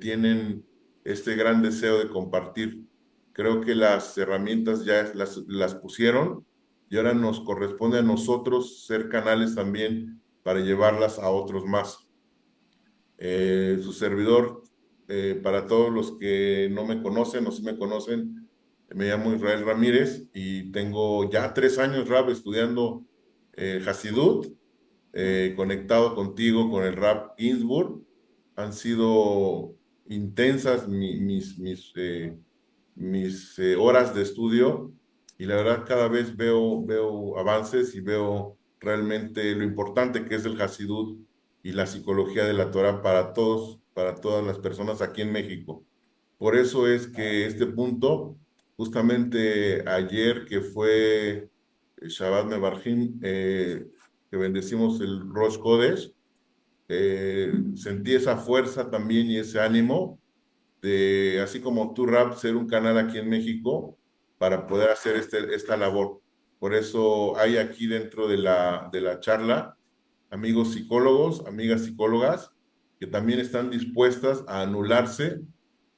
tienen este gran deseo de compartir. Creo que las herramientas ya las pusieron y ahora nos corresponde a nosotros ser canales también para llevarlas a otros más. Su servidor, para todos los que no me conocen o sí me conocen, me llamo Israel Ramírez y tengo ya 3 años, Rab, estudiando Hasidut, conectado contigo con el Rap Ginsburg. Han sido intensas mis horas de estudio y la verdad cada vez veo avances y veo realmente lo importante que es el Hasidut y la psicología de la Torah para todos, para todas las personas aquí en México. Por eso es que este punto, justamente ayer que fue Shabbat Mevarjim, que bendecimos el Rosh Kodesh, sentí esa fuerza también y ese ánimo de, así como tú, Rap, ser un canal aquí en México para poder hacer esta labor. Por eso hay aquí dentro de la charla amigos psicólogos, amigas psicólogas, que también están dispuestas a anularse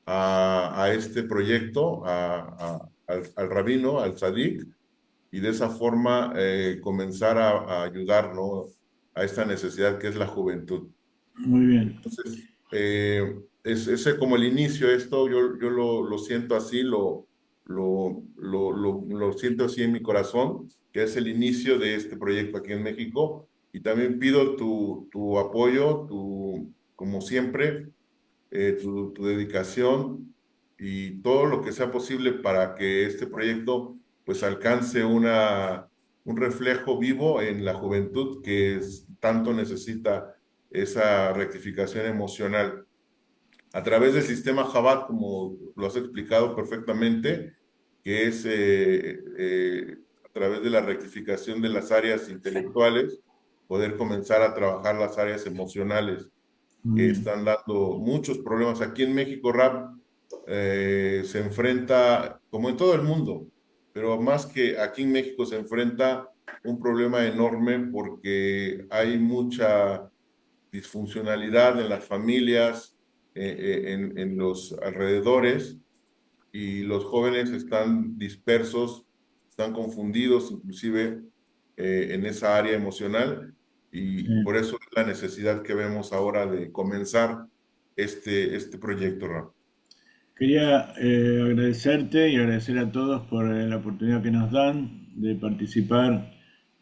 a este proyecto, al rabino, al tzadik, y de esa forma comenzar a ayudar, ¿no? A esta necesidad que es la juventud. Muy bien. Entonces, es como el inicio, esto yo lo siento así, lo siento así en mi corazón, que es el inicio de este proyecto aquí en México. Y también pido tu apoyo, como siempre, tu dedicación y todo lo que sea posible para que este proyecto pues alcance un reflejo vivo en la juventud que tanto necesita esa rectificación emocional. A través del sistema Jabat, como lo has explicado perfectamente, que es a través de la rectificación de las áreas intelectuales, poder comenzar a trabajar las áreas emocionales Muy que bien. están dando muchos problemas. Aquí en México, Rap se enfrenta, como en todo el mundo, pero más que aquí en México se enfrenta un problema enorme porque hay mucha disfuncionalidad en las familias, en los alrededores, y los jóvenes están dispersos, están confundidos, inclusive en esa área emocional, y Sí. por eso es la necesidad que vemos ahora de comenzar este proyecto, Ram. Quería agradecerte y agradecer a todos por la oportunidad que nos dan de participar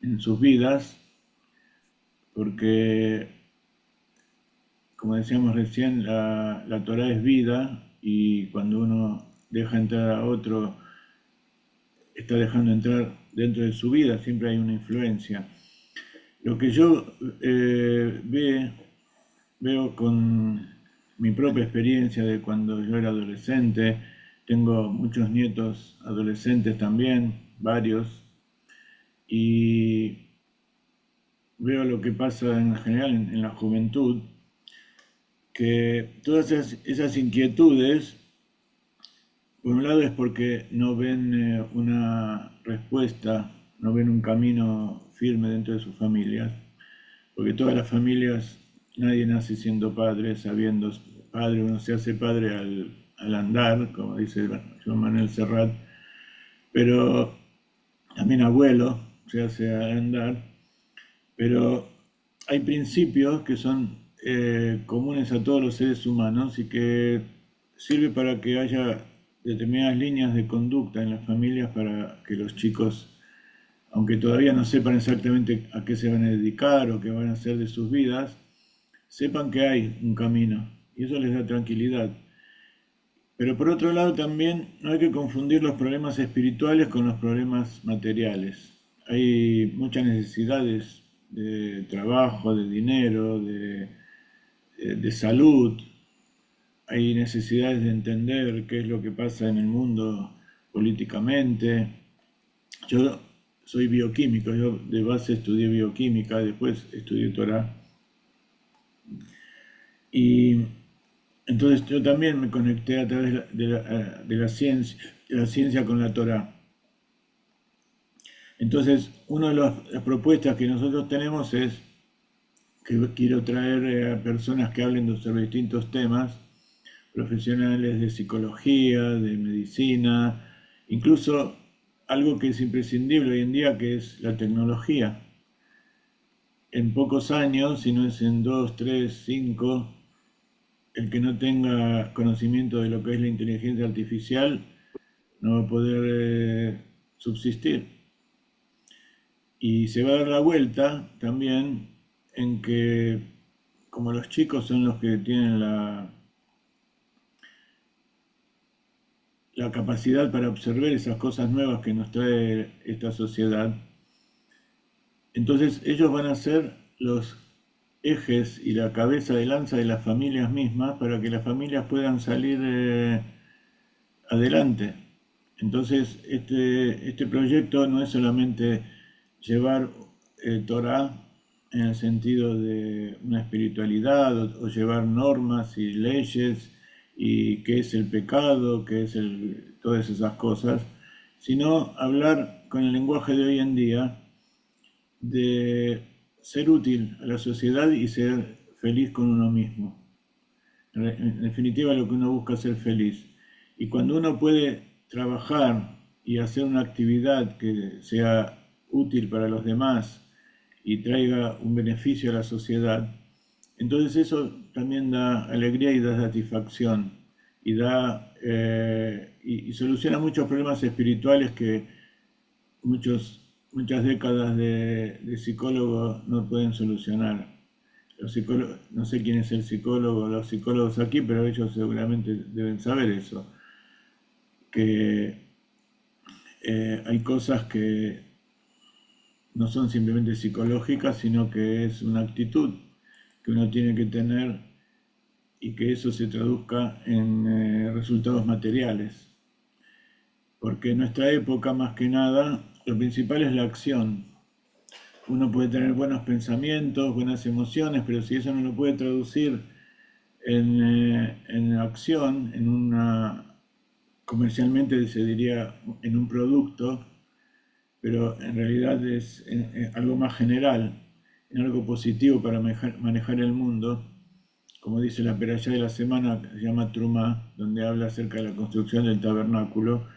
en sus vidas, porque, como decíamos recién, la Torah es vida y cuando uno deja entrar a otro, está dejando entrar dentro de su vida, siempre hay una influencia. Lo que yo veo con mi propia experiencia de cuando yo era adolescente, tengo muchos nietos adolescentes también, varios, y veo lo que pasa en general en la juventud, que todas esas inquietudes, por un lado es porque no ven una respuesta, no ven un camino firme dentro de sus familias, porque todas las familias, nadie nace siendo padre, sabiendo padre, uno se hace padre al andar, como dice Joan Manuel Serrat, pero también abuelo se hace al andar, pero hay principios que son comunes a todos los seres humanos y que sirve para que haya determinadas líneas de conducta en las familias para que los chicos, aunque todavía no sepan exactamente a qué se van a dedicar o qué van a hacer de sus vidas, sepan que hay un camino y eso les da tranquilidad. Pero por otro lado también no hay que confundir los problemas espirituales con los problemas materiales. Hay muchas necesidades de trabajo, de dinero, de salud. Hay necesidades de entender qué es lo que pasa en el mundo políticamente. Yo soy bioquímico, yo de base estudié bioquímica, después estudié Torah. Y entonces yo también me conecté a través de la ciencia con la Torah. Entonces, una de las propuestas que nosotros tenemos es que quiero traer a personas que hablen sobre distintos temas, profesionales de psicología, de medicina, incluso algo que es imprescindible hoy en día, que es la tecnología. En pocos años, si no es en 2, 3, 5, el que no tenga conocimiento de lo que es la inteligencia artificial no va a poder subsistir. Y se va a dar la vuelta también en que, como los chicos son los que tienen la capacidad para observar esas cosas nuevas que nos trae esta sociedad, entonces ellos van a ser los ejes y la cabeza de lanza de las familias mismas para que las familias puedan salir adelante. Entonces, este proyecto no es solamente llevar Torah en el sentido de una espiritualidad o llevar normas y leyes y qué es el pecado, qué es todas esas cosas, sino hablar con el lenguaje de hoy en día de ser útil a la sociedad y ser feliz con uno mismo. En definitiva, lo que uno busca es ser feliz. Y cuando uno puede trabajar y hacer una actividad que sea útil para los demás y traiga un beneficio a la sociedad, entonces eso también da alegría y da satisfacción y soluciona muchos problemas espirituales que muchas décadas de psicólogos no pueden solucionar. Los psicólogos, no sé quién es el psicólogo, los psicólogos aquí, pero ellos seguramente deben saber eso, que hay cosas que no son simplemente psicológicas, sino que es una actitud que uno tiene que tener y que eso se traduzca en resultados materiales. Porque en nuestra época, más que nada, lo principal es la acción. Uno puede tener buenos pensamientos, buenas emociones, pero si eso no lo puede traducir en acción, comercialmente se diría en un producto, pero en realidad es en algo más general, en algo positivo para manejar el mundo, como dice la perashá de la semana, que se llama Trumá, donde habla acerca de la construcción del tabernáculo,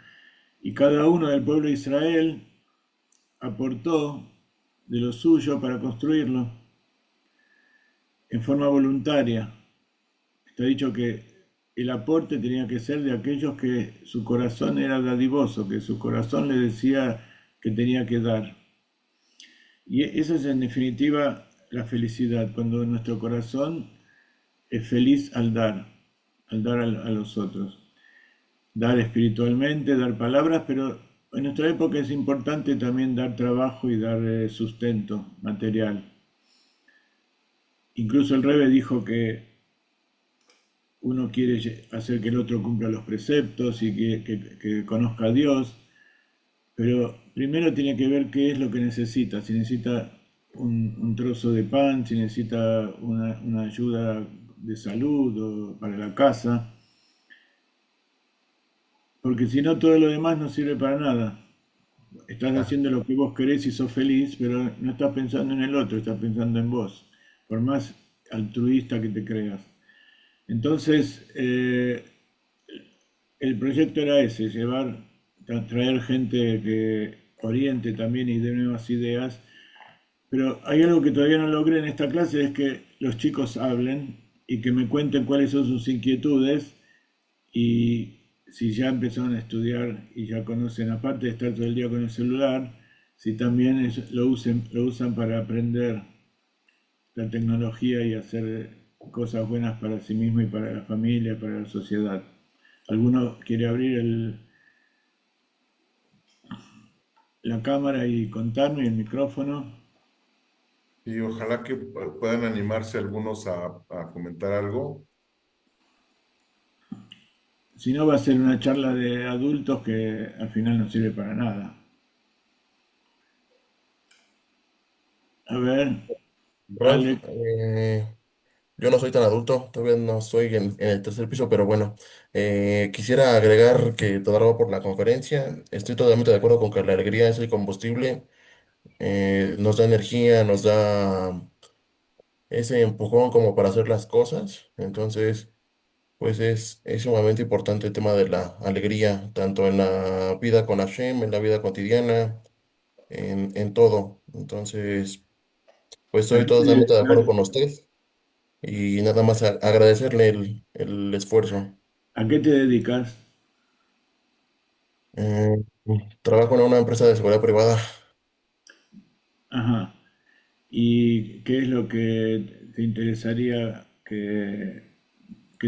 y cada uno del pueblo de Israel aportó de lo suyo para construirlo en forma voluntaria. Está dicho que el aporte tenía que ser de aquellos que su corazón era dadivoso, que su corazón le decía que tenía que dar. Y esa es en definitiva la felicidad, cuando nuestro corazón es feliz al dar a los otros. Dar espiritualmente, dar palabras, pero en nuestra época es importante también dar trabajo y dar sustento material. Incluso el Rebbe dijo que uno quiere hacer que el otro cumpla los preceptos y que conozca a Dios, pero primero tiene que ver qué es lo que necesita. Si necesita un trozo de pan, si necesita una ayuda de salud o para la casa, porque si no todo lo demás no sirve para nada. Estás Ah, haciendo lo que vos querés y sos feliz, pero no estás pensando en el otro, estás pensando en vos, por más altruista que te creas. Entonces, el proyecto era ese, traer gente que oriente también y dé nuevas ideas Pero hay algo que todavía no logré en esta clase, es que los chicos hablen y que me cuenten cuáles son sus inquietudes y si ya empezaron a estudiar y ya conocen, aparte de estar todo el día con el celular, si también lo usan para aprender la tecnología y hacer cosas buenas para sí mismo y para la familia, para la sociedad. ¿Alguno quiere abrir la cámara y contarme el micrófono? Y ojalá que puedan animarse algunos a comentar algo. Si no, va a ser una charla de adultos que al final no sirve para nada. A ver, Bueno, Alex, yo no soy tan adulto, todavía no estoy en el tercer piso, pero bueno, quisiera agregar que todo va por la conferencia. Estoy totalmente de acuerdo con que la alegría es el combustible, nos da energía, nos da ese empujón como para hacer las cosas. Entonces, pues es sumamente importante el tema de la alegría, tanto en la vida con Hashem, en la vida cotidiana, en todo. Entonces, pues ¿a estoy qué te totalmente de acuerdo dedicas? con usted. Y nada más agradecerle el esfuerzo. ¿A qué te dedicas? Eh, Trabajo en una empresa de seguridad privada. Ajá. ¿Y qué es lo que te interesaría qué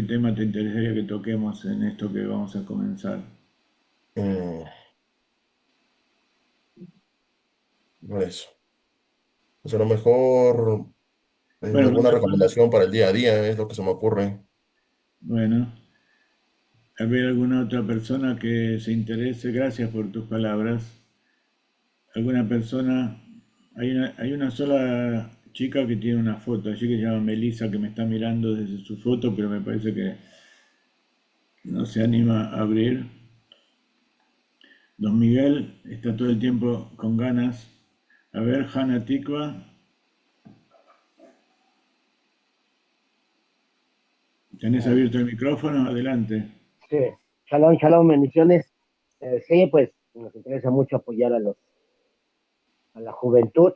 tema te interesaría que toquemos en esto que vamos a comenzar? Eh, pues, pues a lo mejor Bueno, alguna recomendación para el día a día es lo que se me ocurre. bueno, a ver alguna otra persona que se interese, gracias por tus palabras. ¿Alguna persona? Hay una sola chica que tiene una foto allí que se llama Melissa que me está mirando desde su foto, pero me parece que no se anima a abrir. Don Miguel está todo el tiempo con ganas. A ver, Hanna Tikva, ¿tenés Eh, abierto el micrófono? Adelante. sí, shalom, shalom, bendiciones. Sí, pues nos interesa mucho apoyar a la juventud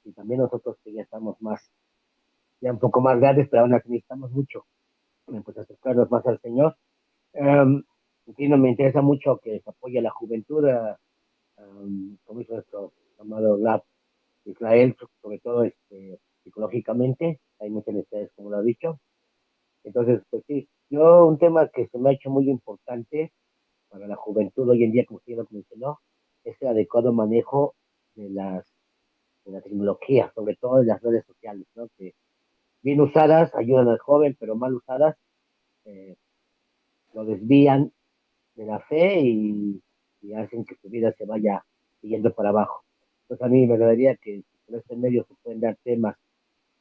y también nosotros que ya estamos más, ya un poco más grandes, pero aún así necesitamos mucho, pues acercarnos más al Señor. Um, sí, me interesa mucho que se apoye a la juventud, como hizo nuestro amado Rab Israel, sobre todo psicológicamente, hay muchas necesidades, como lo ha dicho. Entonces, pues sí, yo un tema que se me ha hecho muy importante para la juventud hoy en día, como usted lo mencionó, es el adecuado manejo de de la tecnología, sobre todo de las redes sociales, ¿no? Que bien usadas ayudan al joven, pero mal usadas eh, lo desvían de la fe y hacen que su vida se vaya yendo para abajo. Entonces a mí me agradaría que por este medio se pueden dar temas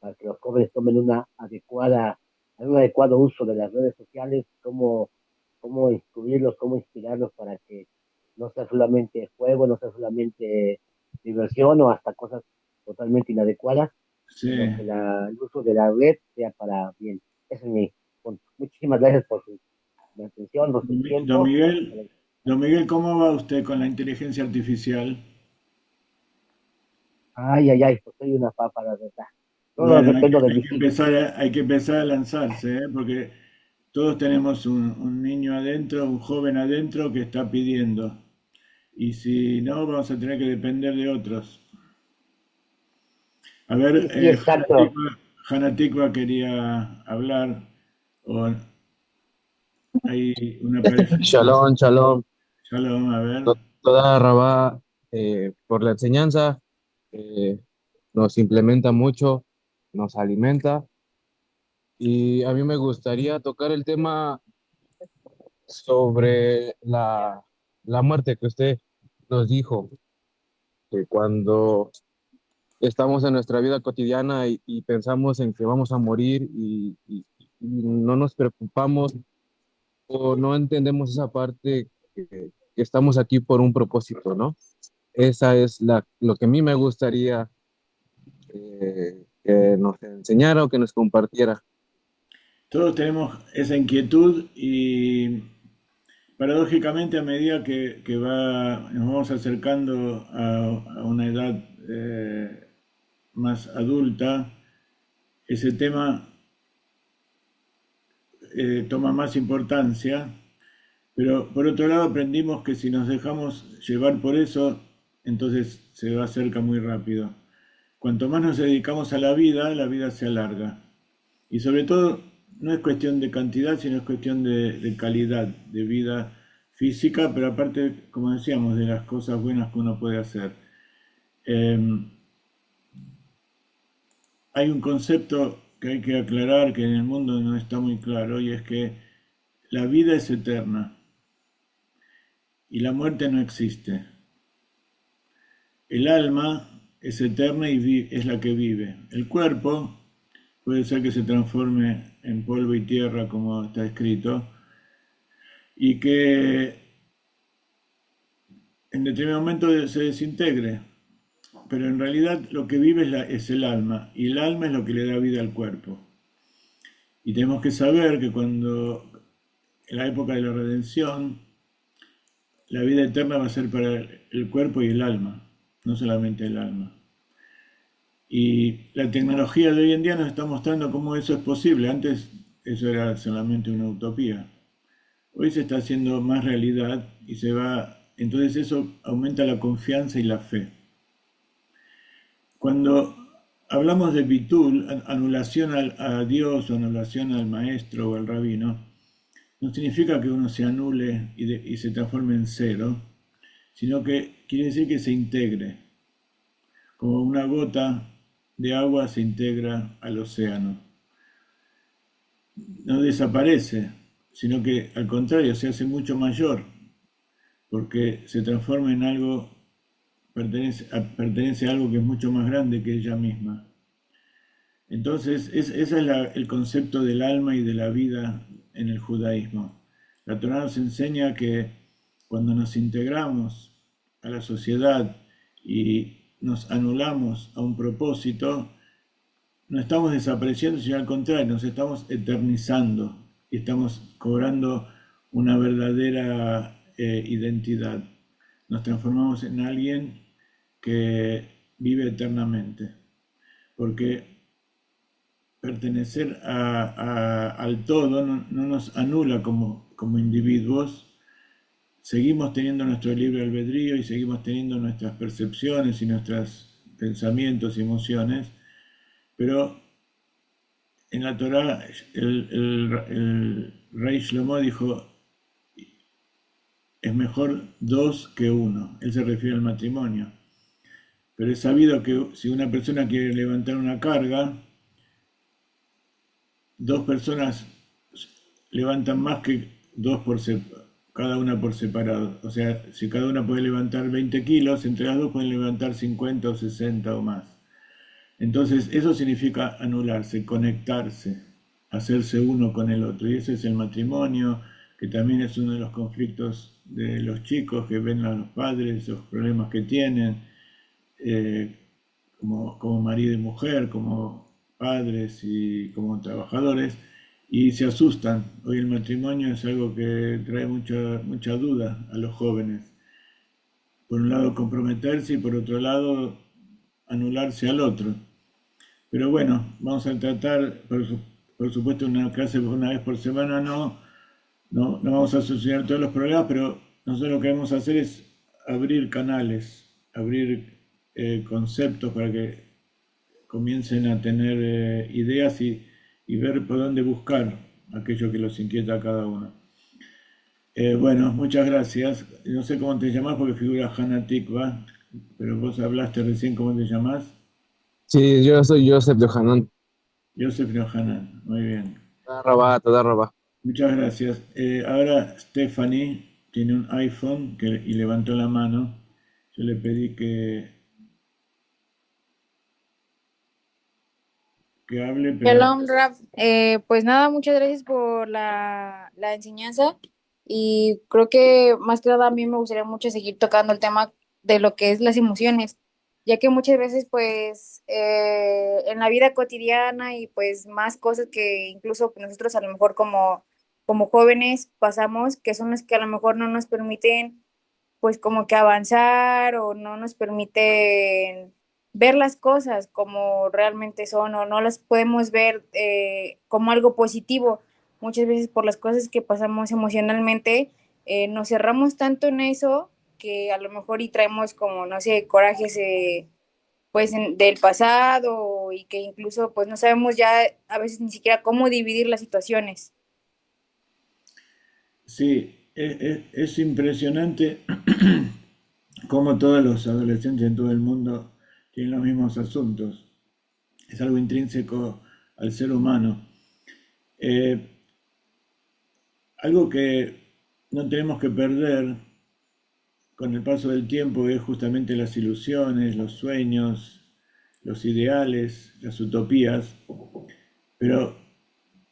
para que los jóvenes tomen un adecuado uso de las redes sociales, cómo instruirlos, cómo inspirarlos para que no sea solamente juego, no sea solamente diversión o hasta cosas totalmente inadecuadas, Sí. sino que el uso de la red sea para bien. Ese es mi punto. Muchísimas gracias por su atención, por su Don tiempo. Miguel, don Miguel, ¿cómo va usted con la inteligencia artificial? Ay, ay, ay, pues soy una papa, la verdad. Todo Bueno, depende de hay mis que hijos. hay que empezar a lanzarse, ¿eh? Porque todos tenemos un niño adentro, un joven adentro que está pidiendo. Y si no, vamos a tener que depender de otros. A ver, Sí, sí, exacto. Hanna Tikva quería hablar. O hay una pareja. Shalom, shalom. Shalom, a ver. Toda Rabá por la enseñanza, nos implementa mucho, nos alimenta. Y a mí me gustaría tocar el tema sobre la muerte que usted nos dijo, que cuando estamos en nuestra vida cotidiana y pensamos en que vamos a morir y no nos preocupamos o no entendemos esa parte que estamos aquí por un propósito, ¿no? Esa es lo que a mí me gustaría que nos enseñara o que nos compartiera. Todos tenemos esa inquietud y paradójicamente a medida que nos vamos acercando a una edad más adulta, ese tema toma más importancia, pero por otro lado aprendimos que si nos dejamos llevar por eso, entonces se va cerca muy rápido. Cuanto más nos dedicamos a la vida se alarga. Y sobre todo, no es cuestión de cantidad, sino es cuestión de calidad de vida física, pero aparte, como decíamos, de las cosas buenas que uno puede hacer. Eh, Hay un concepto que hay que aclarar que en el mundo no está muy claro y es que la vida es eterna y la muerte no existe. El alma es eterna y es la que vive. El cuerpo puede ser que se transforme en polvo y tierra, como está escrito, y que en determinado momento se desintegre, pero en realidad lo que vive es el alma, y el alma es lo que le da vida al cuerpo. Y tenemos que saber que cuando, en la época de la redención, la vida eterna va a ser para el cuerpo y el alma, no solamente el alma. Y la tecnología de hoy en día nos está mostrando cómo eso es posible. Antes eso era solamente una utopía. Hoy se está haciendo más realidad y entonces eso aumenta la confianza y la fe. Cuando hablamos de bitul, anulación a Dios o anulación al maestro o al rabino, no significa que uno se anule y se transforme en cero, sino que quiere decir que se integre, como una gota de agua se integra al océano. No desaparece, sino que al contrario se hace mucho mayor, porque se transforma en algo, pertenece a algo que es mucho más grande que ella misma. Entonces, ese es el concepto del alma y de la vida en el judaísmo. La Torá nos enseña que cuando nos integramos a la sociedad y nos anulamos a un propósito, no estamos desapareciendo, sino al contrario, nos estamos eternizando y estamos cobrando una verdadera identidad. Nos transformamos en alguien que vive eternamente, porque pertenecer al todo no nos anula como individuos. Seguimos teniendo nuestro libre albedrío y seguimos teniendo nuestras percepciones y nuestros pensamientos y emociones, pero en la Torá el rey Shlomo dijo, es mejor dos que uno. Él se refiere al matrimonio. Pero es sabido que si una persona quiere levantar una carga, dos personas levantan más que cada una por separado. O sea, si cada una puede levantar 20 kilos, entre las dos pueden levantar 50 o 60 o más. Entonces, eso significa anularse, conectarse, hacerse uno con el otro. Y ese es el matrimonio, que también es uno de los conflictos de los chicos que ven a los padres, los problemas que tienen, eh, como marido y mujer, como padres y como trabajadores, y se asustan. Hoy el matrimonio es algo que trae mucha duda a los jóvenes. Por un lado comprometerse y por otro lado anularse al otro. Pero bueno, vamos a tratar, por supuesto, una clase una vez por semana no vamos a solucionar todos los problemas, pero nosotros lo que vamos a hacer es abrir canales, abrir conceptos para que comiencen a tener ideas y ver por dónde buscar aquello que los inquieta a cada uno. Bueno, muchas gracias. No sé cómo te llamas porque figura Hanna Tikva, pero vos hablaste recién cómo te llamás. Sí, yo soy Joseph de Hanan. Joseph Yohanan, muy bien. Toda roba. Muchas gracias. Ahora Stephanie tiene un iPhone y levantó la mano. Yo le pedí que hable, pero Shalom, Raf. Pues nada, muchas gracias por la enseñanza y creo que más que nada a mí me gustaría mucho seguir tocando el tema de lo que es las emociones, ya que muchas veces pues en la vida cotidiana y pues más cosas que incluso nosotros a lo mejor como jóvenes pasamos, que son las que a lo mejor no nos permiten pues como que avanzar o no nos permiten ver las cosas como realmente son o no las podemos ver como algo positivo. Muchas veces por las cosas que pasamos emocionalmente, nos cerramos tanto en eso que a lo mejor y traemos como, no sé, corajes pues del pasado y que incluso pues no sabemos ya a veces ni siquiera cómo dividir las situaciones. Sí, es impresionante cómo todos los adolescentes en todo el mundo tienen los mismos asuntos. Es algo intrínseco al ser humano. Eh, Algo que no tenemos que perder con el paso del tiempo es justamente las ilusiones, los sueños, los ideales, las utopías, pero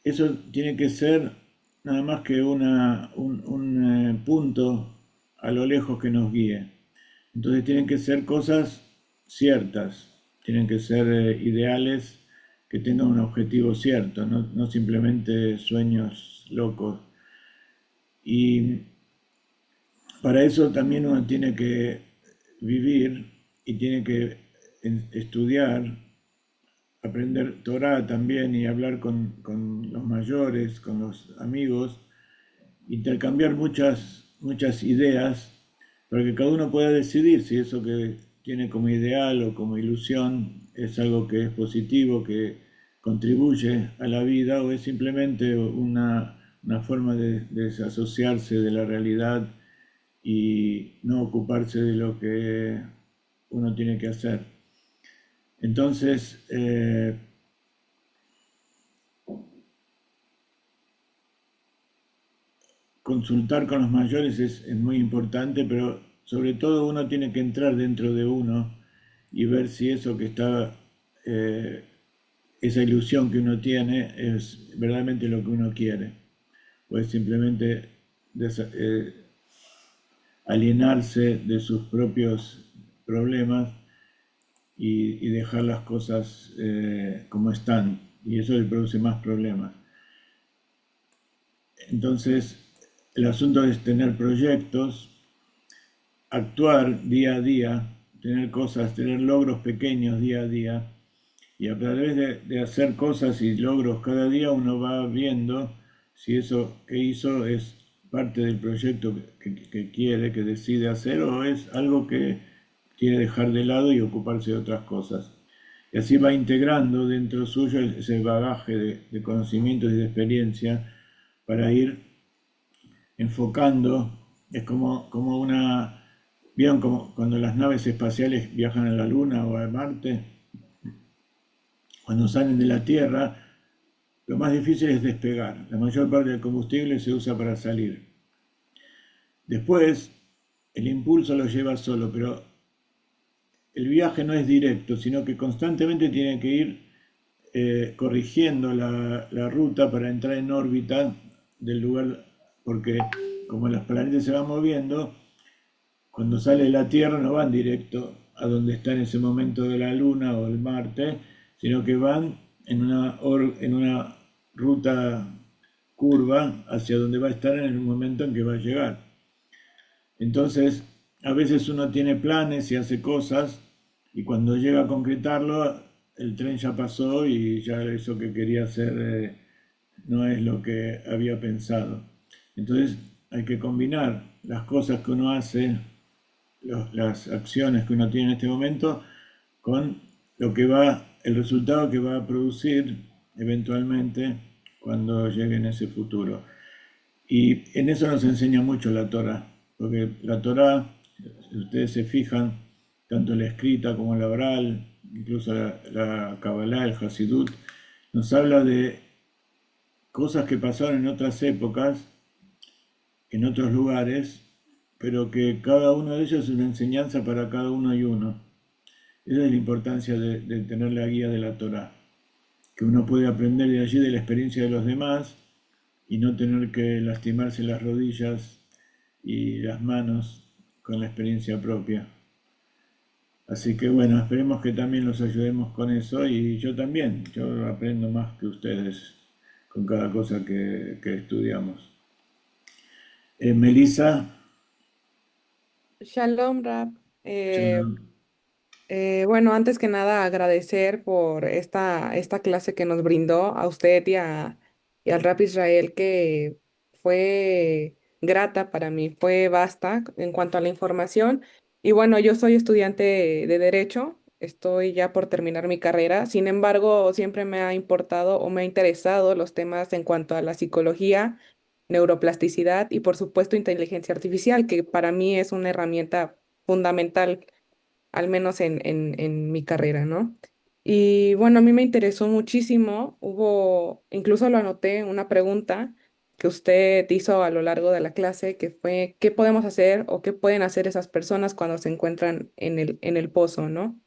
eso tiene que ser nada más que un punto a lo lejos que nos guíe. Entonces tienen que ser cosas ciertas, tienen que ser ideales que tengan un objetivo cierto, no simplemente sueños locos. Y para eso también uno tiene que vivir y tiene que estudiar, aprender Torah también y hablar con los mayores, con los amigos, intercambiar muchas ideas para que cada uno pueda decidir si eso que tiene como ideal o como ilusión es algo que es positivo, que contribuye a la vida o es simplemente una forma de desasociarse de la realidad y no ocuparse de lo que uno tiene que hacer. Entonces, consultar con los mayores es muy importante, pero sobre todo uno tiene que entrar dentro de uno y ver si eso que está, eh, esa ilusión que uno tiene es verdaderamente lo que uno quiere, o es simplemente alienarse de sus propios problemas y dejar las cosas como están, y eso le produce más problemas. Entonces, el asunto es tener proyectos, actuar día a día, tener cosas, tener logros pequeños día a día, y a través de hacer cosas y logros cada día uno va viendo si eso que hizo es parte del proyecto que quiere, que decide hacer, o es algo que quiere dejar de lado y ocuparse de otras cosas. Y así va integrando dentro suyo ese bagaje de conocimientos y de experiencia para ir enfocando. Es como una... ¿Vieron como cuando las naves espaciales viajan a la Luna o a Marte? Cuando salen de la Tierra, lo más difícil es despegar. La mayor parte del combustible se usa para salir. Después, el impulso lo lleva solo, pero el viaje no es directo, sino que constantemente tiene que ir corrigiendo la ruta para entrar en órbita del lugar, porque como los planetas se van moviendo, cuando sale de la Tierra no van directo a donde está en ese momento de la Luna o el Marte, sino que van en una ruta curva hacia donde va a estar en el momento en que va a llegar. Entonces, a veces uno tiene planes y hace cosas y cuando llega a concretarlo, el tren ya pasó y ya eso que quería hacer no es lo que había pensado. Entonces, hay que combinar las cosas que uno hace, las acciones que uno tiene en este momento, con lo que el resultado que va a producir eventualmente cuando llegue en ese futuro. Y en eso nos enseña mucho la Torah, porque la Torah, si ustedes se fijan, tanto la escrita como la oral, incluso la Kabbalah, el Hasidut, nos habla de cosas que pasaron en otras épocas, en otros lugares, pero que cada uno de ellos es una enseñanza para cada uno y uno. Esa es la importancia de tener la guía de la Torah, que uno puede aprender de allí de la experiencia de los demás y no tener que lastimarse las rodillas y las manos con la experiencia propia. Así que bueno, esperemos que también los ayudemos con eso y yo también, yo aprendo más que ustedes con cada cosa que estudiamos. Melissa, Shalom, Rab. Shalom. Bueno, antes que nada, agradecer por esta clase que nos brindó a usted y al Rap Israel, que fue grata para mí, fue vasta en cuanto a la información. Y bueno, yo soy estudiante de Derecho, estoy ya por terminar mi carrera. Sin embargo, siempre me ha importado o me ha interesado los temas en cuanto a la psicología, neuroplasticidad y, por supuesto, inteligencia artificial, que para mí es una herramienta fundamental al menos en mi carrera, ¿no? Y bueno, a mí me interesó muchísimo, incluso lo anoté, una pregunta que usted hizo a lo largo de la clase, que fue, ¿qué podemos hacer o qué pueden hacer esas personas cuando se encuentran en el pozo, ¿no?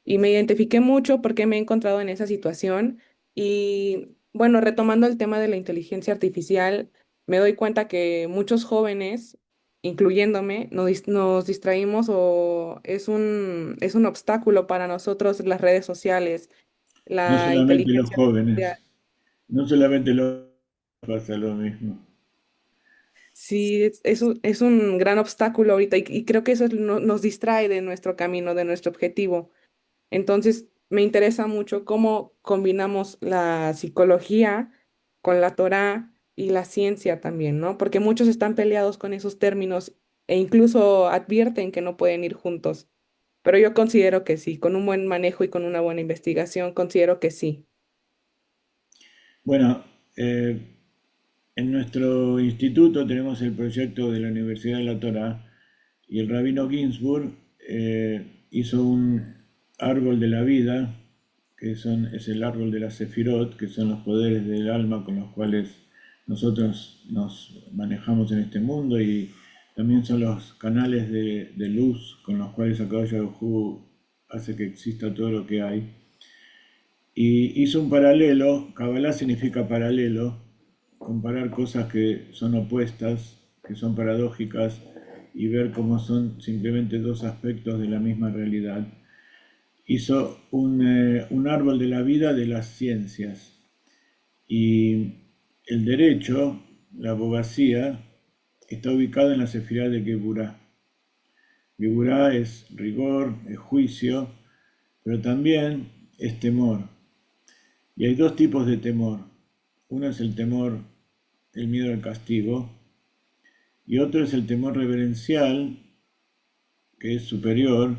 Y me identifiqué mucho porque me he encontrado en esa situación y bueno, retomando el tema de la inteligencia artificial, me doy cuenta que muchos jóvenes, incluyéndome, nos distraímos o es un obstáculo para nosotros las redes sociales, No la solamente los inteligencia artificial. jóvenes, no solamente los pasa lo mismo. Sí, es un gran obstáculo ahorita y creo que eso nos distrae de nuestro camino, de nuestro objetivo. Entonces, me interesa mucho cómo combinamos la psicología con la Torá y la ciencia también, ¿no? Porque muchos están peleados con esos términos e incluso advierten que no pueden ir juntos. Pero yo considero que sí, con un buen manejo y con una buena investigación, considero que sí. Bueno, eh, en nuestro instituto tenemos el proyecto de la Universidad de la Torá y el rabino Ginsburg hizo un árbol de la vida, es el árbol de la Sefirot, que son los poderes del alma con los cuales nosotros nos manejamos en este mundo y también son los canales de luz con los cuales Akadosh Baruj Hu hace que exista todo lo que hay. Y hizo un paralelo, Kabbalah significa paralelo, comparar cosas que son opuestas, que son paradójicas, y ver cómo son simplemente dos aspectos de la misma realidad. Hizo un árbol de la vida de las ciencias. Y el derecho, la abogacía, está ubicado en la sefirá de Geburá. Geburá es rigor, es juicio, pero también es temor. Y hay dos tipos de temor. Uno es el temor, el miedo al castigo, y otro es el temor reverencial, que es superior,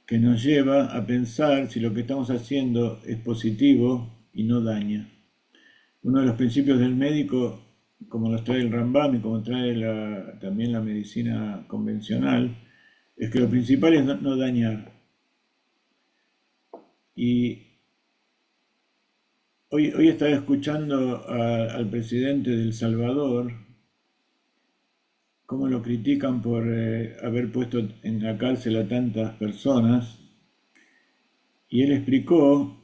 que nos lleva a pensar si lo que estamos haciendo es positivo y no daña. Uno de los principios del médico, como los trae el Rambam y como trae también la medicina convencional, es que lo principal es no dañar. Y hoy estaba escuchando al presidente de El Salvador, cómo lo critican por haber puesto en la cárcel a tantas personas, y él explicó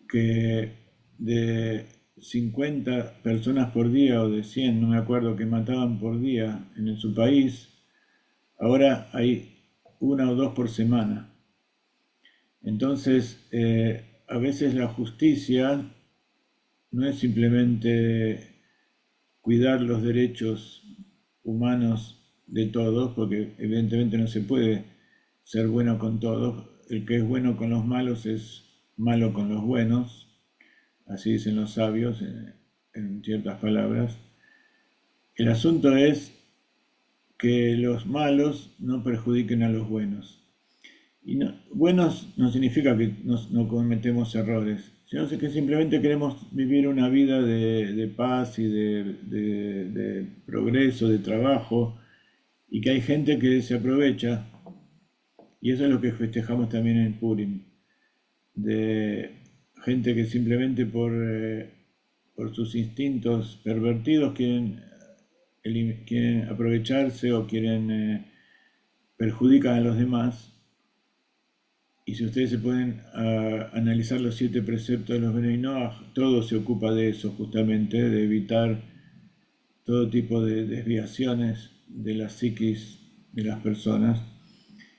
que de 50 personas por día o de 100, no me acuerdo, que mataban por día en su país, ahora hay una o dos por semana. Entonces, a veces la justicia no es simplemente cuidar los derechos humanos de todos, porque evidentemente no se puede ser bueno con todos. El que es bueno con los malos es malo con los buenos, así dicen los sabios en ciertas palabras. El asunto es que los malos no perjudiquen a los buenos. Y buenos no significa que no cometemos errores, sino que simplemente queremos vivir una vida de paz y de progreso, de trabajo, y que hay gente que se aprovecha, y eso es lo que festejamos también en Purim, de gente que simplemente por sus instintos pervertidos quieren aprovecharse o quieren perjudicar a los demás. Y si ustedes se pueden analizar los 7 preceptos de los Benei Noach, todo se ocupa de eso justamente, de evitar todo tipo de desviaciones de la psiquis de las personas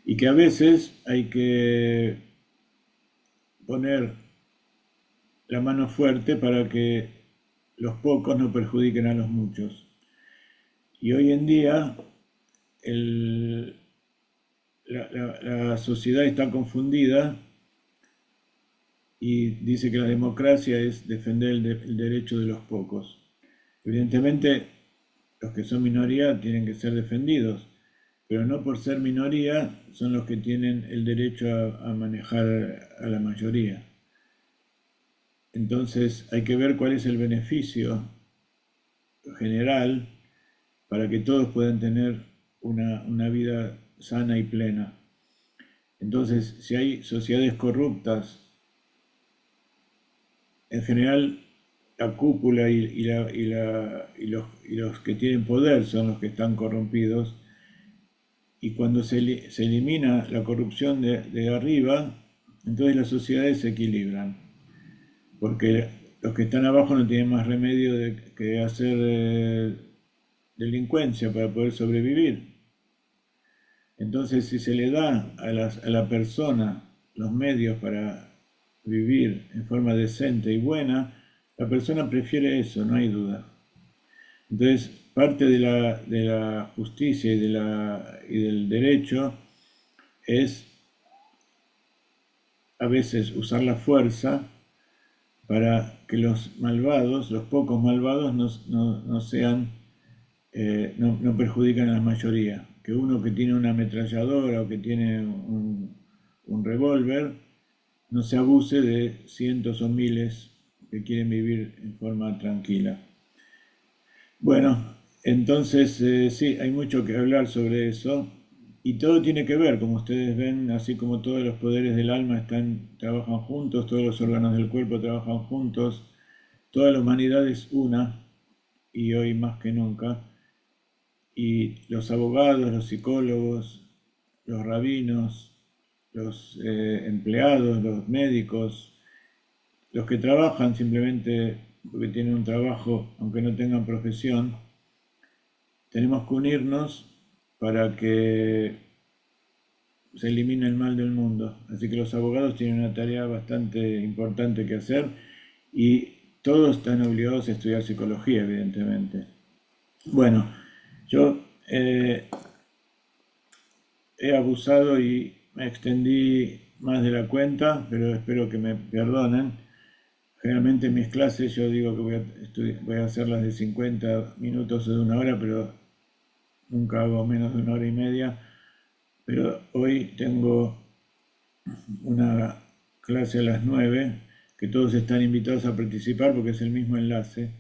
y que a veces hay que poner la mano fuerte para que los pocos no perjudiquen a los muchos. Y hoy en día el, la sociedad está confundida y dice que la democracia es defender el derecho de los pocos. Evidentemente, los que son minoría tienen que ser defendidos, pero no por ser minoría son los que tienen el derecho a manejar a la mayoría. Entonces hay que ver cuál es el beneficio general para que todos puedan tener una vida sana y plena. Entonces, si hay sociedades corruptas, en general la cúpula y los que tienen poder son los que están corrompidos, y cuando se elimina la corrupción de arriba, entonces las sociedades se equilibran, porque los que están abajo no tienen más remedio que hacer delincuencia para poder sobrevivir. Entonces, si se le da a la persona los medios para vivir en forma decente y buena, la persona prefiere eso, no hay duda. Entonces, parte de la justicia y del derecho es a veces usar la fuerza para que los malvados, los pocos malvados, no sean, no perjudican a la mayoría. Que uno que tiene una ametralladora o que tiene un revólver no se abuse de cientos o miles que quieren vivir en forma tranquila. Bueno, entonces sí, hay mucho que hablar sobre eso y todo tiene que ver, como ustedes ven, así como todos los poderes del alma trabajan juntos, todos los órganos del cuerpo trabajan juntos, toda la humanidad es una y hoy más que nunca. Y los abogados, los psicólogos, los rabinos, los empleados, los médicos, los que trabajan simplemente porque tienen un trabajo, aunque no tengan profesión, tenemos que unirnos para que se elimine el mal del mundo. Así que los abogados tienen una tarea bastante importante que hacer y todos están obligados a estudiar psicología, evidentemente. Bueno, yo he abusado y me extendí más de la cuenta, pero espero que me perdonen. Generalmente en mis clases yo digo que voy a hacerlas de 50 minutos o de una hora, pero nunca hago menos de una hora y media. Pero hoy tengo una clase a las 9, que todos están invitados a participar porque es el mismo enlace.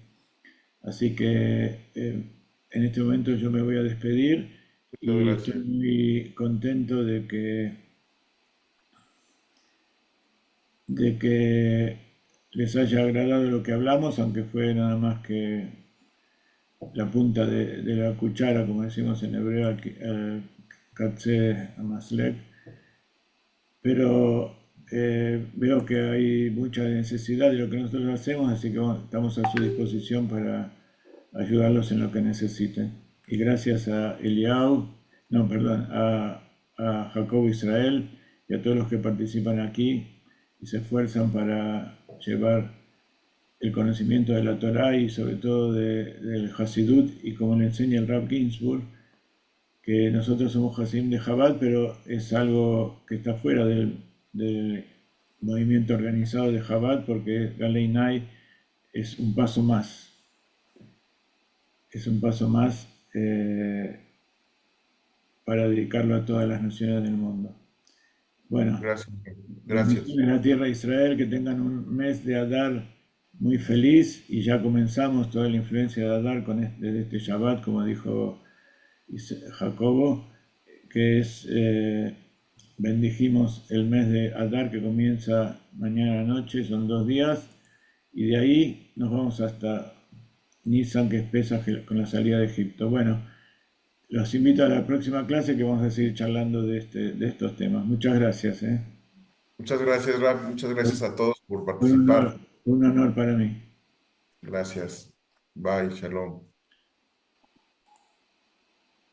Así que en este momento yo me voy a despedir Muchas y estoy gracias. muy contento de que les haya agradado lo que hablamos, aunque fue nada más que la punta de la cuchara, como decimos en hebreo, al Katze Amaslek. Pero veo que hay mucha necesidad de lo que nosotros hacemos, así que bueno, estamos a su disposición para ayudarlos en lo que necesiten. Y gracias a Eliau, no, perdón, a Jacobo Israel y a todos los que participan aquí y se esfuerzan para llevar el conocimiento de la Torá y sobre todo del Hasidut, y como le enseña el Rav Ginsburg, que nosotros somos Hasidim de Chabad, pero es algo que está fuera del movimiento organizado de Chabad, porque Galei Nai es un paso más, es un paso más para dedicarlo a todas las naciones del mundo. Bueno, Gracias. Gracias. bendiciones a la tierra de Israel, que tengan un mes de Adar muy feliz, y ya comenzamos toda la influencia de Adar desde este Shabbat, como dijo Jacobo, que es, bendijimos el mes de Adar que comienza mañana a la noche, son 2 días, y de ahí nos vamos hasta Nisan, que es Pesaj, con la salida de Egipto. Bueno, los invito a la próxima clase que vamos a seguir charlando de estos temas. Muchas gracias. Muchas gracias, Rap. Muchas gracias a todos por Un participar. honor para mí. Gracias. Bye. Shalom.